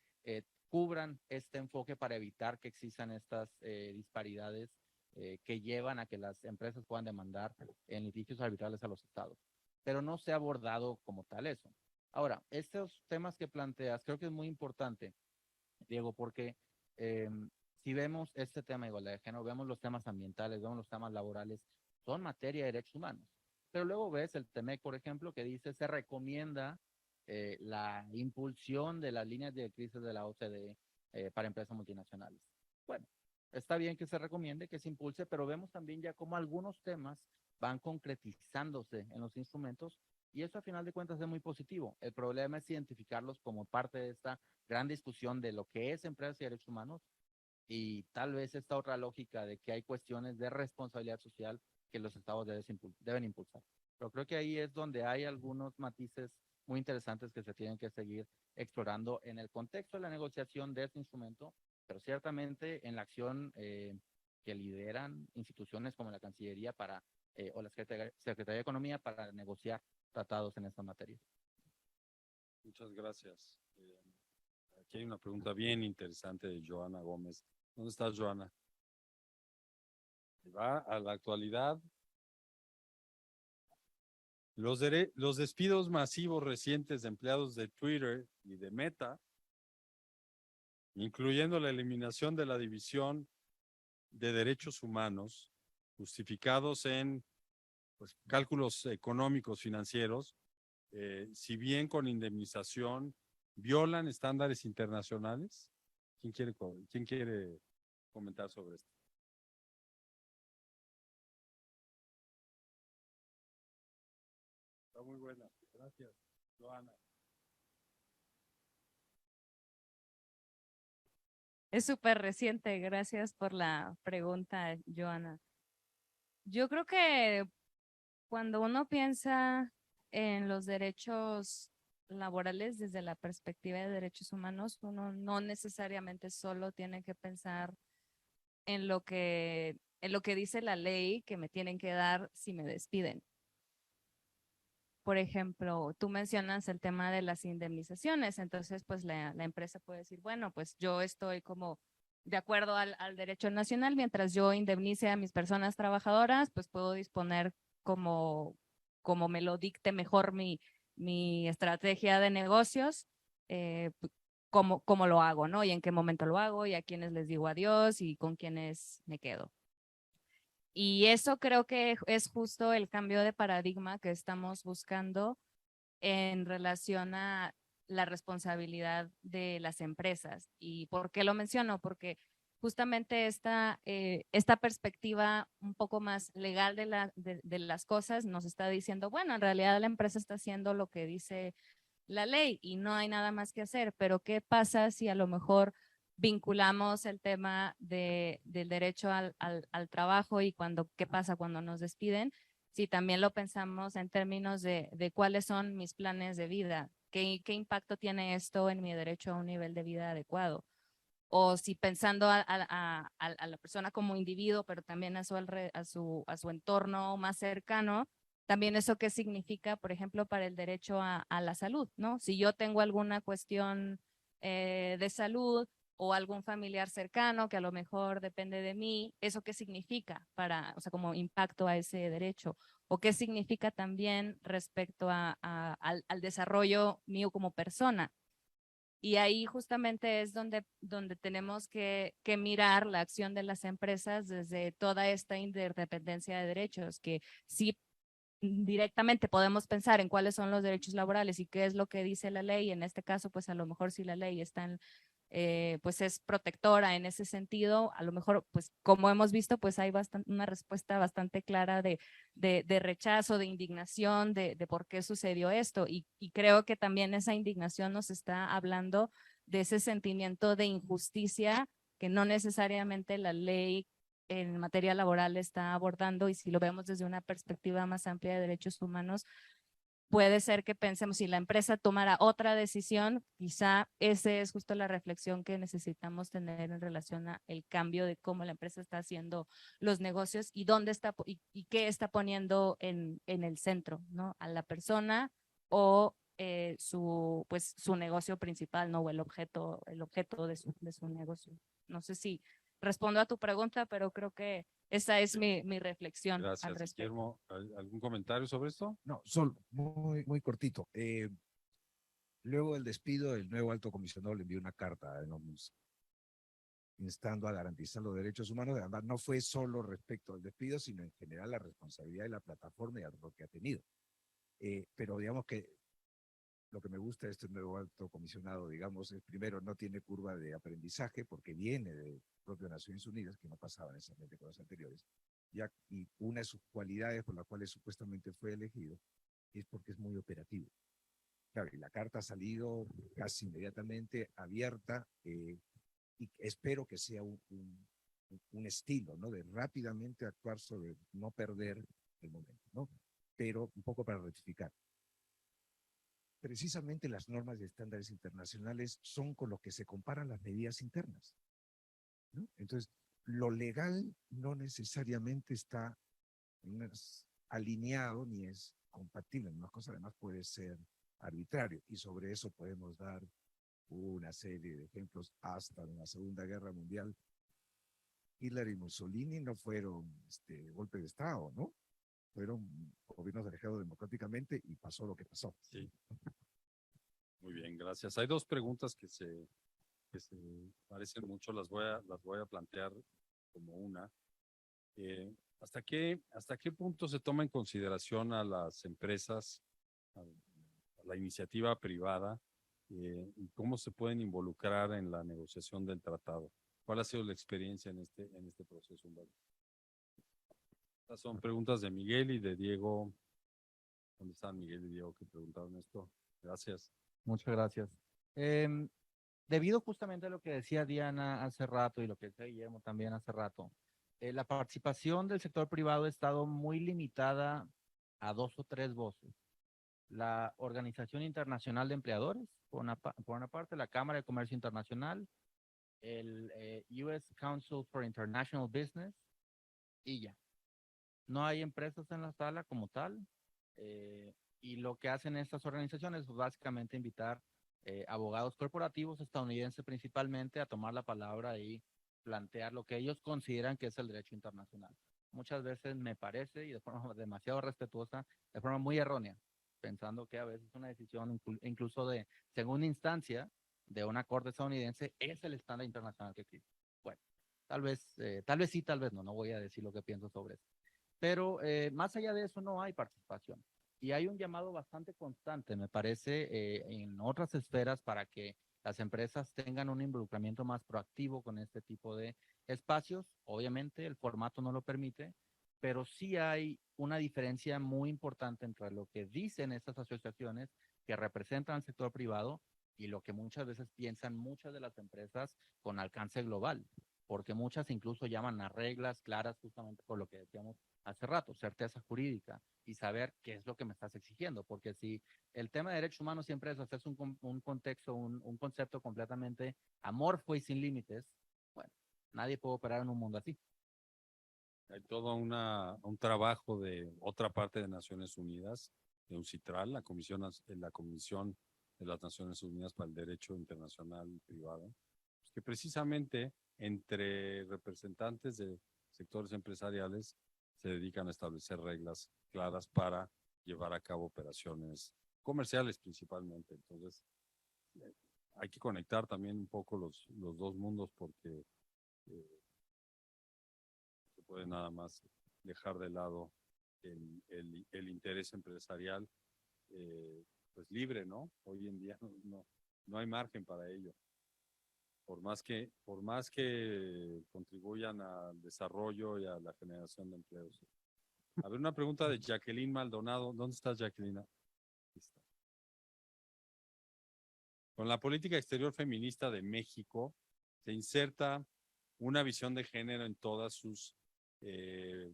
cubran este enfoque para evitar que existan estas disparidades que llevan a que las empresas puedan demandar en litigios arbitrales a los estados. Pero no se ha abordado como tal eso. Ahora, estos temas que planteas creo que es muy importante, Diego, porque si vemos este tema de igualdad de género, vemos los temas ambientales, vemos los temas laborales, son materia de derechos humanos. Pero luego ves el TEMEC, por ejemplo, que dice se recomienda la impulsión de las líneas directrices de la OCDE para empresas multinacionales. Bueno, está bien que se recomiende, que se impulse, pero vemos también ya cómo algunos temas van concretizándose en los instrumentos y eso a final de cuentas es muy positivo. El problema es identificarlos como parte de esta gran discusión de lo que es empresas y derechos humanos y tal vez esta otra lógica de que hay cuestiones de responsabilidad social que los estados deben impulsar. Pero creo que ahí es donde hay algunos matices muy interesantes que se tienen que seguir explorando en el contexto de la negociación de este instrumento, pero ciertamente en la acción que lideran instituciones como la Cancillería para, o la Secretaría de Economía para negociar tratados en esta materia. Muchas gracias. Aquí hay una pregunta bien interesante de Joana Gómez. ¿Dónde estás, Joana? Va a la actualidad. Los despidos masivos recientes de empleados de Twitter y de Meta, incluyendo la eliminación de la división de derechos humanos, justificados en cálculos económicos financieros, si bien con indemnización, violan estándares internacionales. ¿Quién quiere comentar sobre esto? Está muy buena. Gracias, Joana. Es súper reciente, gracias por la pregunta, Joana. Yo creo que cuando uno piensa en los derechos laborales desde la perspectiva de derechos humanos, uno no necesariamente solo tiene que pensar en lo que dice la ley que me tienen que dar si me despiden. Por ejemplo, tú mencionas el tema de las indemnizaciones, entonces pues la empresa puede decir, bueno, pues yo estoy como de acuerdo al derecho nacional, mientras yo indemnice a mis personas trabajadoras, pues puedo disponer como me lo dicte mejor mi estrategia de negocios, cómo lo hago, ¿no? Y en qué momento lo hago y a quiénes les digo adiós y con quiénes me quedo. Y eso creo que es justo el cambio de paradigma que estamos buscando en relación a la responsabilidad de las empresas. ¿Y por qué lo menciono? Porque justamente esta perspectiva un poco más legal de las cosas nos está diciendo, bueno, en realidad la empresa está haciendo lo que dice la ley y no hay nada más que hacer, pero ¿qué pasa si a lo mejor vinculamos el tema del derecho al trabajo y qué pasa cuando nos despiden? Si también lo pensamos en términos de cuáles son mis planes de vida, qué impacto tiene esto en mi derecho a un nivel de vida adecuado. O si pensando a la persona como individuo, pero también a su entorno más cercano, también eso qué significa, por ejemplo, para el derecho a la salud, ¿no? Si yo tengo alguna cuestión de salud o algún familiar cercano que a lo mejor depende de mí, ¿eso qué significa o sea, como impacto a ese derecho? ¿O qué significa también respecto al desarrollo mío como persona? Y ahí justamente es donde tenemos que mirar la acción de las empresas desde toda esta interdependencia de derechos, que sí directamente podemos pensar en cuáles son los derechos laborales y qué es lo que dice la ley. En este caso, pues a lo mejor si la ley está pues es protectora en ese sentido, a lo mejor, pues como hemos visto, pues hay una respuesta bastante clara de rechazo, de indignación, de por qué sucedió esto. Y creo que también esa indignación nos está hablando de ese sentimiento de injusticia que no necesariamente la ley en materia laboral está abordando, y si lo vemos desde una perspectiva más amplia de derechos humanos, puede ser que pensemos, si la empresa tomara otra decisión, quizá esa es justo la reflexión que necesitamos tener en relación a el cambio de cómo la empresa está haciendo los negocios y dónde está y qué está poniendo en el centro, ¿no? A la persona o pues, su negocio principal, ¿no? O el objeto de su negocio. No sé si respondo a tu pregunta, pero creo que esa es mi reflexión al Gracias. respecto. Guillermo, ¿algún comentario sobre esto? No, solo muy cortito. Luego del despido, el nuevo alto comisionado le envió una carta a Elon Musk instando a garantizar los derechos humanos. Además, no fue solo respecto al despido, sino en general la responsabilidad de la plataforma y el rol que ha tenido. Pero digamos que lo que me gusta de este nuevo alto comisionado, digamos, es primero no tiene curva de aprendizaje porque viene de propio Naciones Unidas, que no pasaba necesariamente con los anteriores, ya, y una de sus cualidades por las cuales supuestamente fue elegido es porque es muy operativo. Claro, y la carta ha salido casi inmediatamente abierta, y espero que sea un estilo, ¿no? De rápidamente actuar sobre no perder el momento, ¿no? Pero un poco para rectificar. Precisamente las normas y estándares internacionales son con los que se comparan las medidas internas, ¿no? Entonces, lo legal no necesariamente está alineado ni es compatible. Una cosa además puede ser arbitrario y sobre eso podemos dar una serie de ejemplos hasta en la Segunda Guerra Mundial. Hitler y Mussolini no fueron golpe de Estado, ¿no? Fueron gobiernos elegidos democráticamente y pasó lo que pasó. Sí. Muy bien, gracias. Hay dos preguntas que se parecen mucho, las voy a plantear como una. ¿Hasta qué punto se toma en consideración a las empresas, a la iniciativa privada, y cómo se pueden involucrar en la negociación del tratado? ¿Cuál ha sido la experiencia en este proceso, Humberto? Estas son preguntas de Miguel y de Diego. ¿Dónde están Miguel y Diego que preguntaron esto? Gracias. Muchas gracias. Debido justamente a lo que decía Diana hace rato y lo que decía Guillermo también hace rato, la participación del sector privado ha estado muy limitada a 2 o 3 voces. La Organización Internacional de Empleadores, por una parte, la Cámara de Comercio Internacional, el US Council for International Business y ya. No hay empresas en la sala como tal, y lo que hacen estas organizaciones es básicamente invitar abogados corporativos estadounidenses principalmente a tomar la palabra y plantear lo que ellos consideran que es el derecho internacional. Muchas veces me parece, y de forma demasiado respetuosa, de forma muy errónea, pensando que a veces una decisión incluso de segunda instancia de una corte estadounidense es el estándar internacional que existe. Bueno, tal vez sí, tal vez no, no voy a decir lo que pienso sobre eso. Pero más allá de eso no hay participación. Y hay un llamado bastante constante, me parece, en otras esferas para que las empresas tengan un involucramiento más proactivo con este tipo de espacios. Obviamente el formato no lo permite, pero sí hay una diferencia muy importante entre lo que dicen estas asociaciones que representan al sector privado y lo que muchas veces piensan muchas de las empresas con alcance global, porque muchas incluso llaman a reglas claras justamente por lo que decíamos hace rato, certeza jurídica y saber qué es lo que me estás exigiendo, porque si el tema de derechos humanos siempre es hacerse un contexto, un concepto completamente amorfo y sin límites, bueno, nadie puede operar en un mundo así. Hay todo un trabajo de otra parte de Naciones Unidas, de UNCITRAL, la Comisión de las Naciones Unidas para el Derecho Internacional Privado, que precisamente entre representantes de sectores empresariales se dedican a establecer reglas claras para llevar a cabo operaciones comerciales principalmente. Entonces, hay que conectar también un poco los dos mundos porque se puede nada más dejar de lado el interés empresarial pues libre, ¿no? Hoy en día no hay margen para ello. Por más que contribuyan al desarrollo y a la generación de empleos. A ver, una pregunta de Jacqueline Maldonado. ¿Dónde estás, Jacqueline? Aquí está. Con la política exterior feminista de México, se inserta una visión de género en todas sus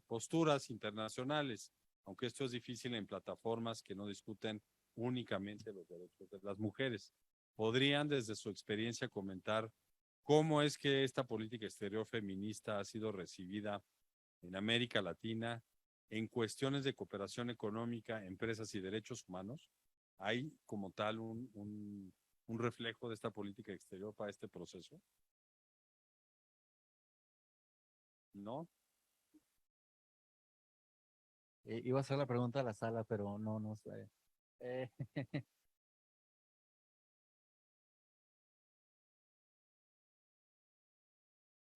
posturas internacionales. aunque esto es difícil en plataformas que no discuten únicamente los derechos de las mujeres. ¿Podrían desde su experiencia comentar cómo es que esta política exterior feminista ha sido recibida en América Latina en cuestiones de cooperación económica, empresas y derechos humanos? ¿Hay como tal un reflejo de esta política exterior para este proceso? ¿No? Iba a hacer la pregunta a la sala, pero no sé. Eh,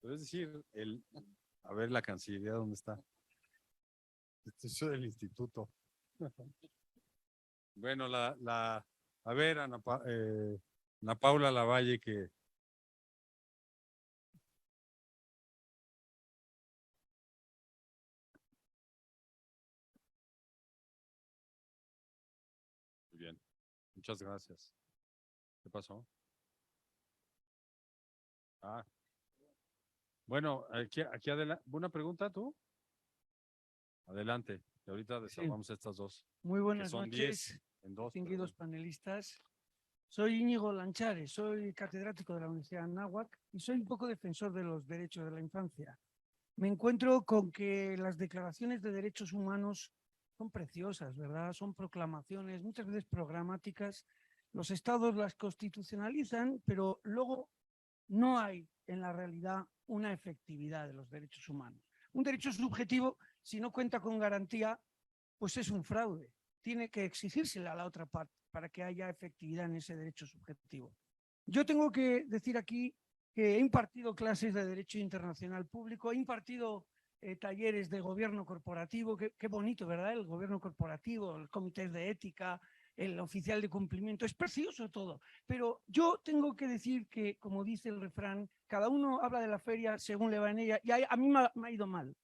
Es decir, a ver la Cancillería, ¿dónde está? Esto es del instituto. Bueno, a ver, Ana Paula Lavalle, que muy bien, muchas gracias. ¿Qué pasó? Ah, bueno, aquí adelante. ¿Una pregunta tú? Adelante, que ahorita desarmamos estas dos, Muy que buenas son noches, 10 en dos. distinguidos perdón. panelistas. Soy Íñigo Lanchares, soy catedrático de la Universidad de Anáhuac y soy un poco defensor de los derechos de la infancia. Me encuentro con que las declaraciones de derechos humanos son preciosas, ¿verdad? Son proclamaciones, muchas veces programáticas. Los estados las constitucionalizan, pero luego no hay en la realidad una efectividad de los derechos humanos. Un derecho subjetivo, si no cuenta con garantía, pues es un fraude. Tiene que exigírsela a la otra parte para que haya efectividad en ese derecho subjetivo. Yo tengo que decir aquí que he impartido clases de Derecho Internacional Público, he impartido talleres de gobierno corporativo, qué bonito, ¿verdad? El gobierno corporativo, el comité de ética, el oficial de cumplimiento, es precioso todo. Pero yo tengo que decir que, como dice el refrán, cada uno habla de la feria según le va en ella, y a mí me ha ido mal.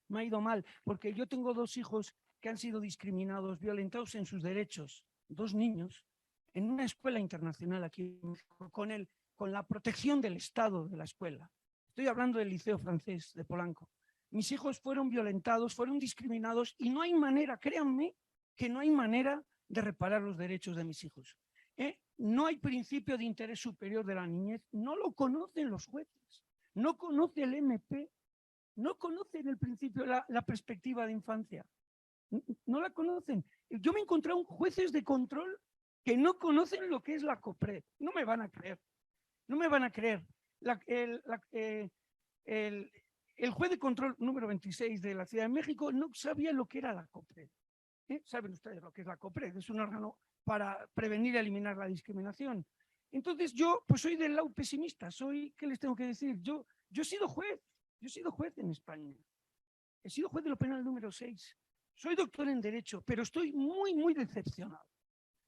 Me ha ido mal, porque yo tengo 2 hijos que han sido discriminados, violentados en sus derechos, 2 niños, en una escuela internacional aquí en México, con la protección del Estado de la escuela. Estoy hablando del Liceo Francés de Polanco. Mis hijos fueron violentados, fueron discriminados y no hay manera, créanme, que no hay manera de reparar los derechos de mis hijos. No hay principio de interés superior de la niñez, no lo conocen los jueces, no conoce el MP, no conocen el principio, la perspectiva de infancia. No la conocen. Yo me he encontrado jueces de control que no conocen lo que es la COPRED. No me van a creer. No me van a creer. El juez de control número 26 de la Ciudad de México no sabía lo que era la COPRED. ¿Saben ustedes lo que es la COPRED? Es un órgano para prevenir y eliminar la discriminación. Entonces yo pues soy del lado pesimista. ¿Qué les tengo que decir? Yo he sido juez. Yo he sido juez en España. He sido juez de lo penal número 6. Soy doctor en Derecho, pero estoy muy decepcionado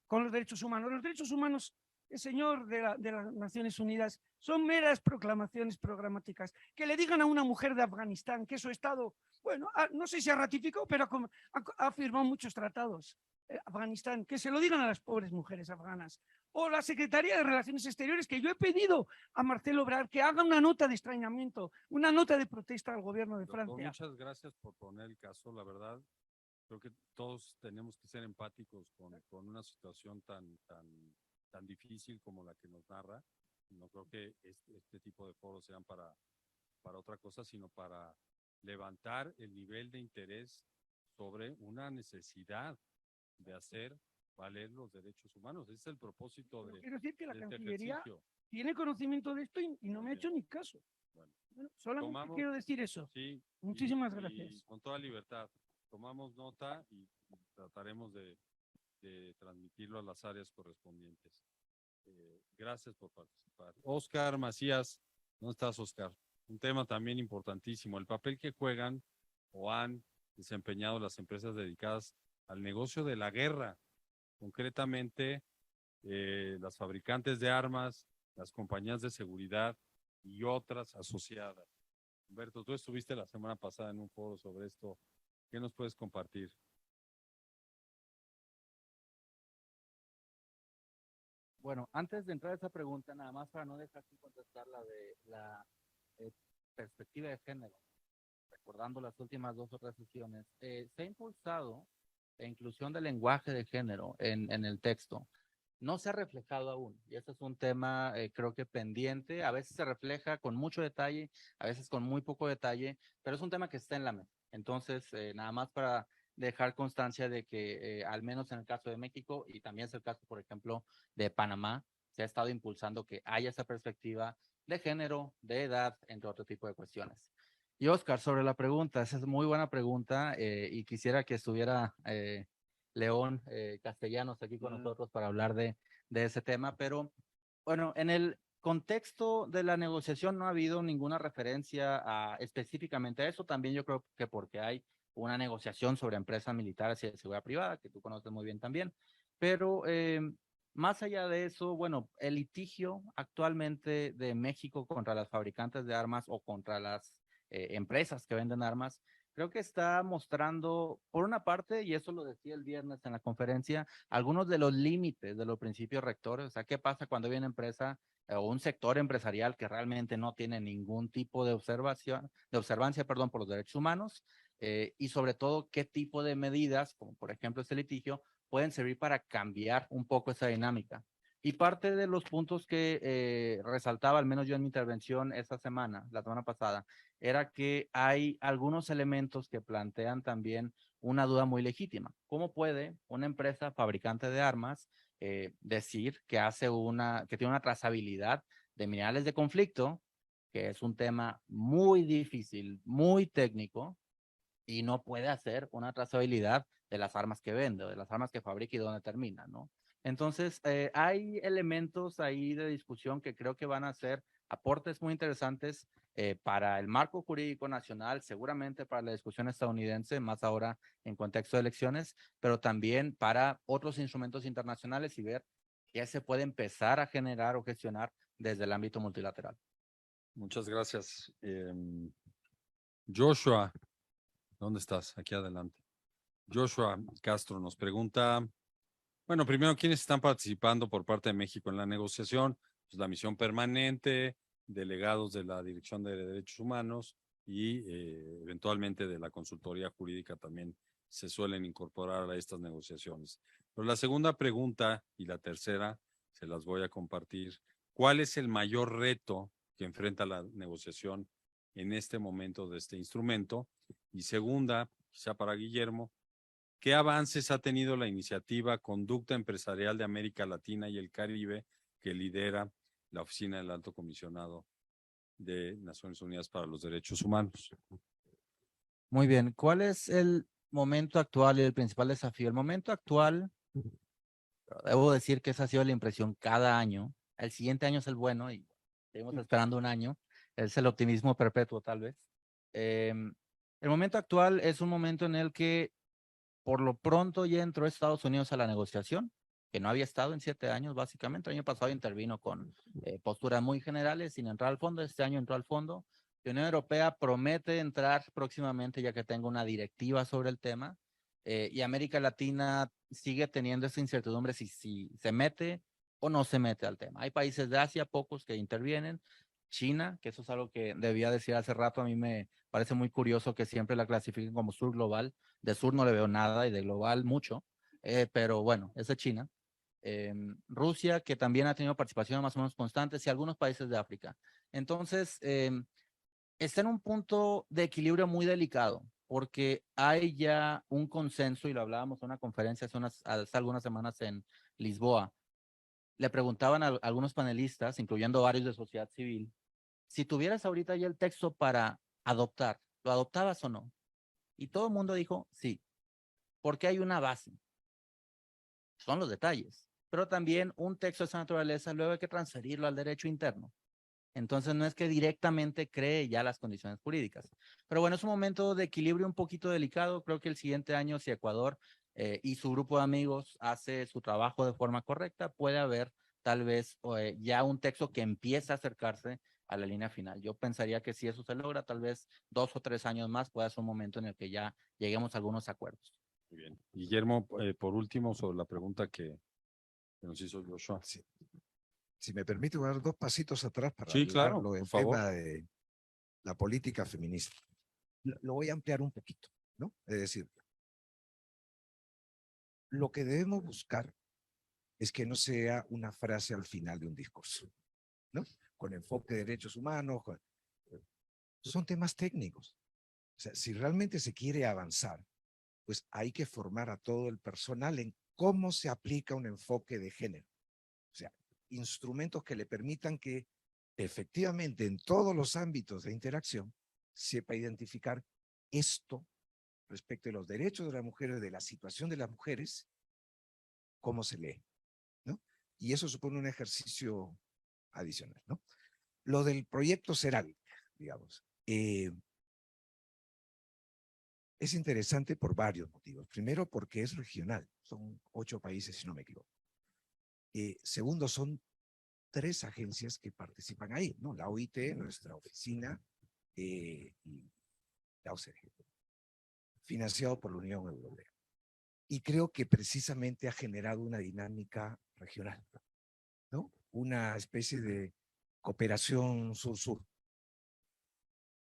con los derechos humanos. Los derechos humanos, el señor de las Naciones Unidas, son meras proclamaciones programáticas. Que le digan a una mujer de Afganistán que su Estado, bueno, no sé si ha ratificado, pero ha firmado muchos tratados. Afganistán, que se lo digan a las pobres mujeres afganas. O la Secretaría de Relaciones Exteriores, que yo he pedido a Marcelo Ebrard que haga una nota de extrañamiento, una nota de protesta al gobierno de Doctor, Francia. muchas gracias por poner el caso, la verdad. Creo que todos tenemos que ser empáticos con una situación tan difícil como la que nos narra. No creo que este tipo de foros sean para otra cosa, sino para levantar el nivel de interés sobre una necesidad de hacer valer los derechos humanos. Ese es el propósito Quiero decir que la este Cancillería ejercicio. tiene conocimiento de esto y no me ha hecho ni caso. Bueno, Solamente quiero decir eso. Sí, Muchísimas y gracias. con toda libertad. Tomamos nota y trataremos de transmitirlo a las áreas correspondientes. Gracias por participar. Óscar Macías, ¿dónde estás, Óscar? Un tema también importantísimo, el papel que juegan o han desempeñado las empresas dedicadas al negocio de la guerra, concretamente las fabricantes de armas, las compañías de seguridad y otras asociadas. Humberto, tú estuviste la semana pasada en un foro sobre esto. ¿Qué nos puedes compartir? Bueno, antes de entrar a esa pregunta, nada más para no dejar sin contestar la de la perspectiva de género, recordando las últimas 2 o 3 sesiones, se ha impulsado e inclusión del lenguaje de género en el texto no se ha reflejado aún. Y ese es un tema, creo que pendiente. A veces se refleja con mucho detalle, a veces con muy poco detalle, pero es un tema que está en la mesa. Entonces, nada más para dejar constancia de que, al menos en el caso de México, y también es el caso, por ejemplo, de Panamá, se ha estado impulsando que haya esa perspectiva de género, de edad, entre otro tipo de cuestiones. Y Oscar, sobre la pregunta, esa es muy buena pregunta, y quisiera que estuviera León Castellanos aquí con nosotros para hablar de ese tema, pero bueno, en el contexto de la negociación no ha habido ninguna referencia específicamente a eso, también yo creo que porque hay una negociación sobre empresas militares y de seguridad privada, que tú conoces muy bien también, pero más allá de eso, bueno, el litigio actualmente de México contra las fabricantes de armas o contra las empresas que venden armas, creo que está mostrando, por una parte, y eso lo decía el viernes en la conferencia, algunos de los límites de los principios rectores. O sea, ¿qué pasa cuando hay una empresa o un sector empresarial que realmente no tiene ningún tipo de observancia, perdón, por los derechos humanos? Y sobre todo, ¿qué tipo de medidas, como por ejemplo este litigio, pueden servir para cambiar un poco esa dinámica? Y parte de los puntos que resaltaba, al menos yo en mi intervención esta semana, la semana pasada, era que hay algunos elementos que plantean también una duda muy legítima. ¿Cómo puede una empresa fabricante de armas decir que que tiene una trazabilidad de minerales de conflicto, que es un tema muy difícil, muy técnico, y no puede hacer una trazabilidad de las armas que vende, o de las armas que fabrica y dónde termina, ¿no? Entonces, hay elementos ahí de discusión que creo que van a ser aportes muy interesantes para el marco jurídico nacional, seguramente para la discusión estadounidense, más ahora en contexto de elecciones, pero también para otros instrumentos internacionales y ver qué se puede empezar a generar o gestionar desde el ámbito multilateral. Muchas gracias. Joshua, ¿dónde estás? Aquí adelante. Joshua Castro nos pregunta, bueno, primero, ¿quiénes están participando por parte de México en la negociación? Pues la misión permanente, delegados de la Dirección de Derechos Humanos y eventualmente de la consultoría jurídica también se suelen incorporar a estas negociaciones. Pero la segunda pregunta y la tercera se las voy a compartir. ¿Cuál es el mayor reto que enfrenta la negociación en este momento de este instrumento? Y segunda, quizá para Guillermo, ¿qué avances ha tenido la iniciativa Conducta Empresarial de América Latina y el Caribe que lidera la Oficina del Alto Comisionado de Naciones Unidas para los Derechos Humanos? Muy bien, ¿cuál es el momento actual y el principal desafío? El momento actual, debo decir que esa ha sido la impresión cada año. El siguiente año es el bueno y seguimos esperando un año. Es el optimismo perpetuo, tal vez. El momento actual es un momento en el que por lo pronto ya entró Estados Unidos a la negociación, que no había estado en 7 años, básicamente. El año pasado intervino con posturas muy generales sin entrar al fondo. Este año entró al fondo. La Unión Europea promete entrar próximamente ya que tenga una directiva sobre el tema. Y América Latina sigue teniendo esa incertidumbre si se mete o no se mete al tema. Hay países de Asia, pocos que intervienen. China, que eso es algo que debía decir hace rato, a mí me parece muy curioso que siempre la clasifiquen como sur global. De sur no le veo nada y de global mucho, pero bueno, es de China. Rusia, que también ha tenido participación más o menos constantes, y algunos países de África. Entonces, está en un punto de equilibrio muy delicado, porque hay ya un consenso, y lo hablábamos en una conferencia hace algunas semanas en Lisboa. Le preguntaban a algunos panelistas, incluyendo varios de sociedad civil, si tuvieras ahorita ya el texto para adoptar, ¿lo adoptabas o no? Y todo el mundo dijo sí, porque hay una base. Son los detalles. Pero también un texto de esa naturaleza luego hay que transferirlo al derecho interno. Entonces no es que directamente cree ya las condiciones jurídicas. Pero bueno, es un momento de equilibrio un poquito delicado. Creo que el siguiente año, si Ecuador y su grupo de amigos hace su trabajo de forma correcta, puede haber tal vez ya un texto que empiece a acercarse a la línea final. Yo pensaría que si eso se logra, tal vez 2 o 3 años más pueda ser un momento en el que ya lleguemos a algunos acuerdos. Muy bien. Guillermo, por último, sobre la pregunta que nos hizo Joshua. Sí. Si me permite dar 2 pasitos atrás para Sí, claro, ligarlo en por favor. tema de la política feminista. Lo voy a ampliar un poquito, ¿no? Es decir, lo que debemos buscar es que no sea una frase al final de un discurso, ¿no? Con enfoque de derechos humanos, son temas técnicos. O sea, si realmente se quiere avanzar, pues hay que formar a todo el personal en cómo se aplica un enfoque de género. O sea, instrumentos que le permitan que efectivamente en todos los ámbitos de interacción sepa identificar esto respecto de los derechos de las mujeres, de la situación de las mujeres, cómo se lee, ¿no? Y eso supone un ejercicio adicional, ¿no? Lo del proyecto CERAL, digamos, es interesante por varios motivos. Primero, porque es regional, son 8 países, si no me equivoco. Segundo, son 3 agencias que participan ahí, ¿no? La OIT, nuestra oficina, y la OCDE, financiado por la Unión Europea. Y creo que precisamente ha generado una dinámica regional, ¿no? Una especie de cooperación sur-sur.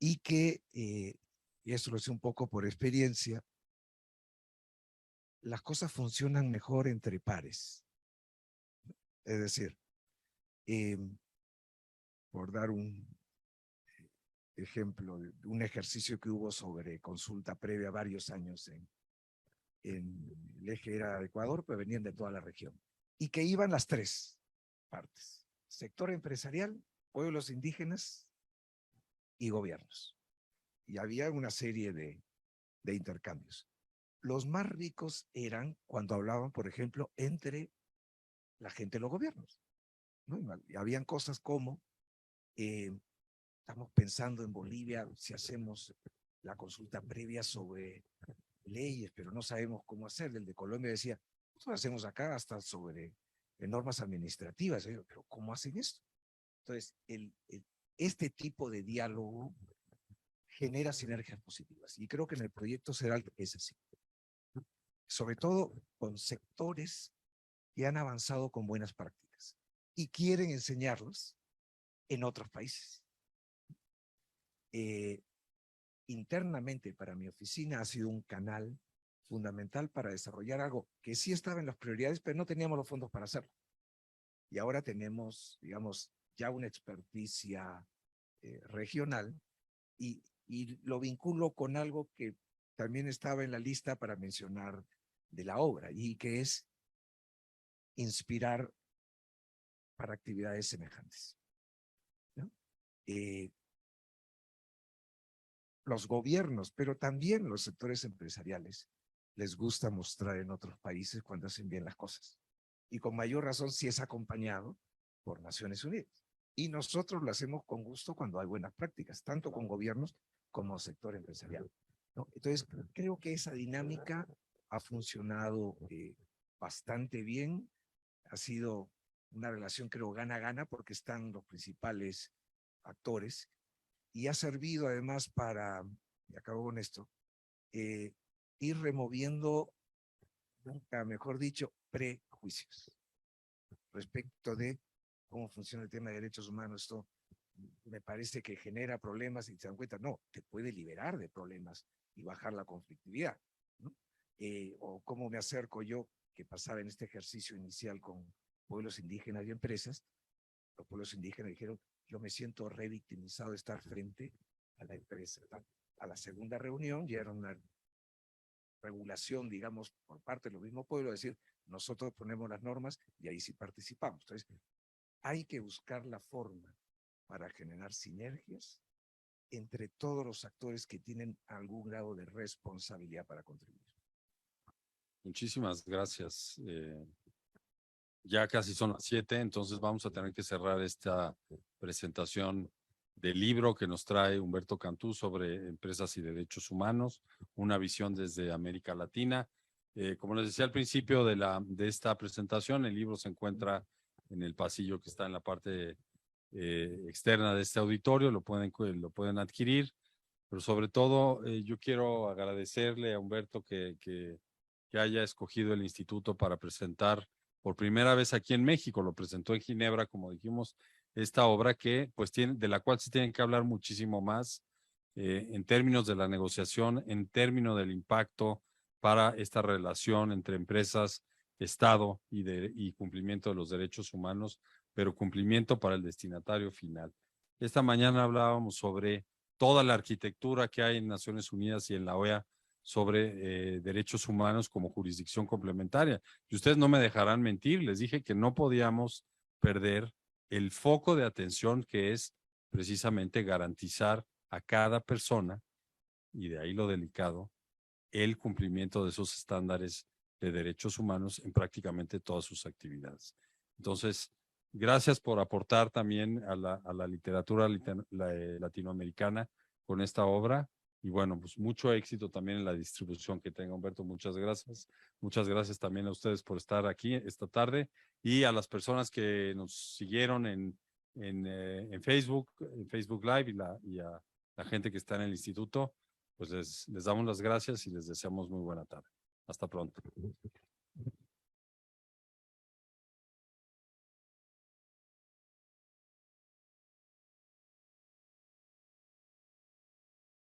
Y que, y eso lo sé un poco por experiencia, las cosas funcionan mejor entre pares. Es decir, por dar un ejemplo, de un ejercicio que hubo sobre consulta previa varios años en el eje era Ecuador, pero venían de toda la región. Y que iban las 3 partes: sector empresarial, pueblos indígenas y gobiernos. Y había una serie de intercambios. Los más ricos eran cuando hablaban, por ejemplo, entre la gente de los gobiernos, ¿no? Y habían cosas como, estamos pensando en Bolivia, si hacemos la consulta previa sobre leyes, pero no sabemos cómo hacer. El de Colombia decía, nosotros hacemos acá hasta sobre normas administrativas. Yo digo, pero ¿cómo hacen esto? Entonces, este tipo de diálogo genera sinergias positivas. Y creo que en el proyecto CERAL es así. Sobre todo con sectores que han avanzado con buenas prácticas y quieren enseñarlos en otros países. Internamente para mi oficina ha sido un canal fundamental para desarrollar algo que sí estaba en las prioridades, pero no teníamos los fondos para hacerlo. Y ahora tenemos, digamos, ya una experticia regional y lo vinculo con algo que también estaba en la lista para mencionar de la obra, y que es inspirar para actividades semejantes, ¿no? Los gobiernos, pero también los sectores empresariales, les gusta mostrar en otros países cuando hacen bien las cosas. Y con mayor razón si es acompañado por Naciones Unidas. Y nosotros lo hacemos con gusto cuando hay buenas prácticas, tanto con gobiernos como sector empresarial, ¿no? Entonces, creo que esa dinámica ha funcionado bastante bien. Ha sido una relación, creo, gana-gana, porque están los principales actores, y ha servido además para, y acabo con esto, ir removiendo, nunca mejor dicho, prejuicios respecto de cómo funciona el tema de derechos humanos. Esto me parece que genera problemas, y se dan cuenta, no, te puede liberar de problemas y bajar la conflictividad, ¿no? O cómo me acerco yo, que pasaba en este ejercicio inicial con pueblos indígenas y empresas. Los pueblos indígenas dijeron, yo me siento revictimizado de estar frente a la empresa. A la segunda reunión ya era una regulación, digamos, por parte de los mismos pueblos, decir, nosotros ponemos las normas y ahí sí participamos. Entonces, hay que buscar la forma para generar sinergias entre todos los actores que tienen algún grado de responsabilidad para contribuir. Muchísimas gracias. Ya casi son las 7, entonces vamos a tener que cerrar esta presentación del libro que nos trae Humberto Cantú sobre empresas y derechos humanos, una visión desde América Latina. Como les decía al principio de esta presentación, el libro se encuentra en el pasillo que está en la parte externa de este auditorio, lo pueden adquirir, pero sobre todo yo quiero agradecerle a Humberto que haya escogido el instituto para presentar por primera vez aquí en México. Lo presentó en Ginebra, como dijimos, esta obra que pues de la cual se tienen que hablar muchísimo más en términos de la negociación, en términos del impacto para esta relación entre empresas, Estado y cumplimiento de los derechos humanos, pero cumplimiento para el destinatario final. Esta mañana hablábamos sobre toda la arquitectura que hay en Naciones Unidas y en la OEA sobre derechos humanos como jurisdicción complementaria. Y ustedes no me dejarán mentir, les dije que no podíamos perder el foco de atención que es precisamente garantizar a cada persona, y de ahí lo delicado, el cumplimiento de esos estándares de derechos humanos en prácticamente todas sus actividades. Entonces, gracias por aportar también a la literatura latinoamericana con esta obra. Y bueno, pues mucho éxito también en la distribución que tenga, Humberto. Muchas gracias. Muchas gracias también a ustedes por estar aquí esta tarde y a las personas que nos siguieron en Facebook Live y a la gente que está en el instituto. Pues les damos las gracias y les deseamos muy buena tarde. Hasta pronto.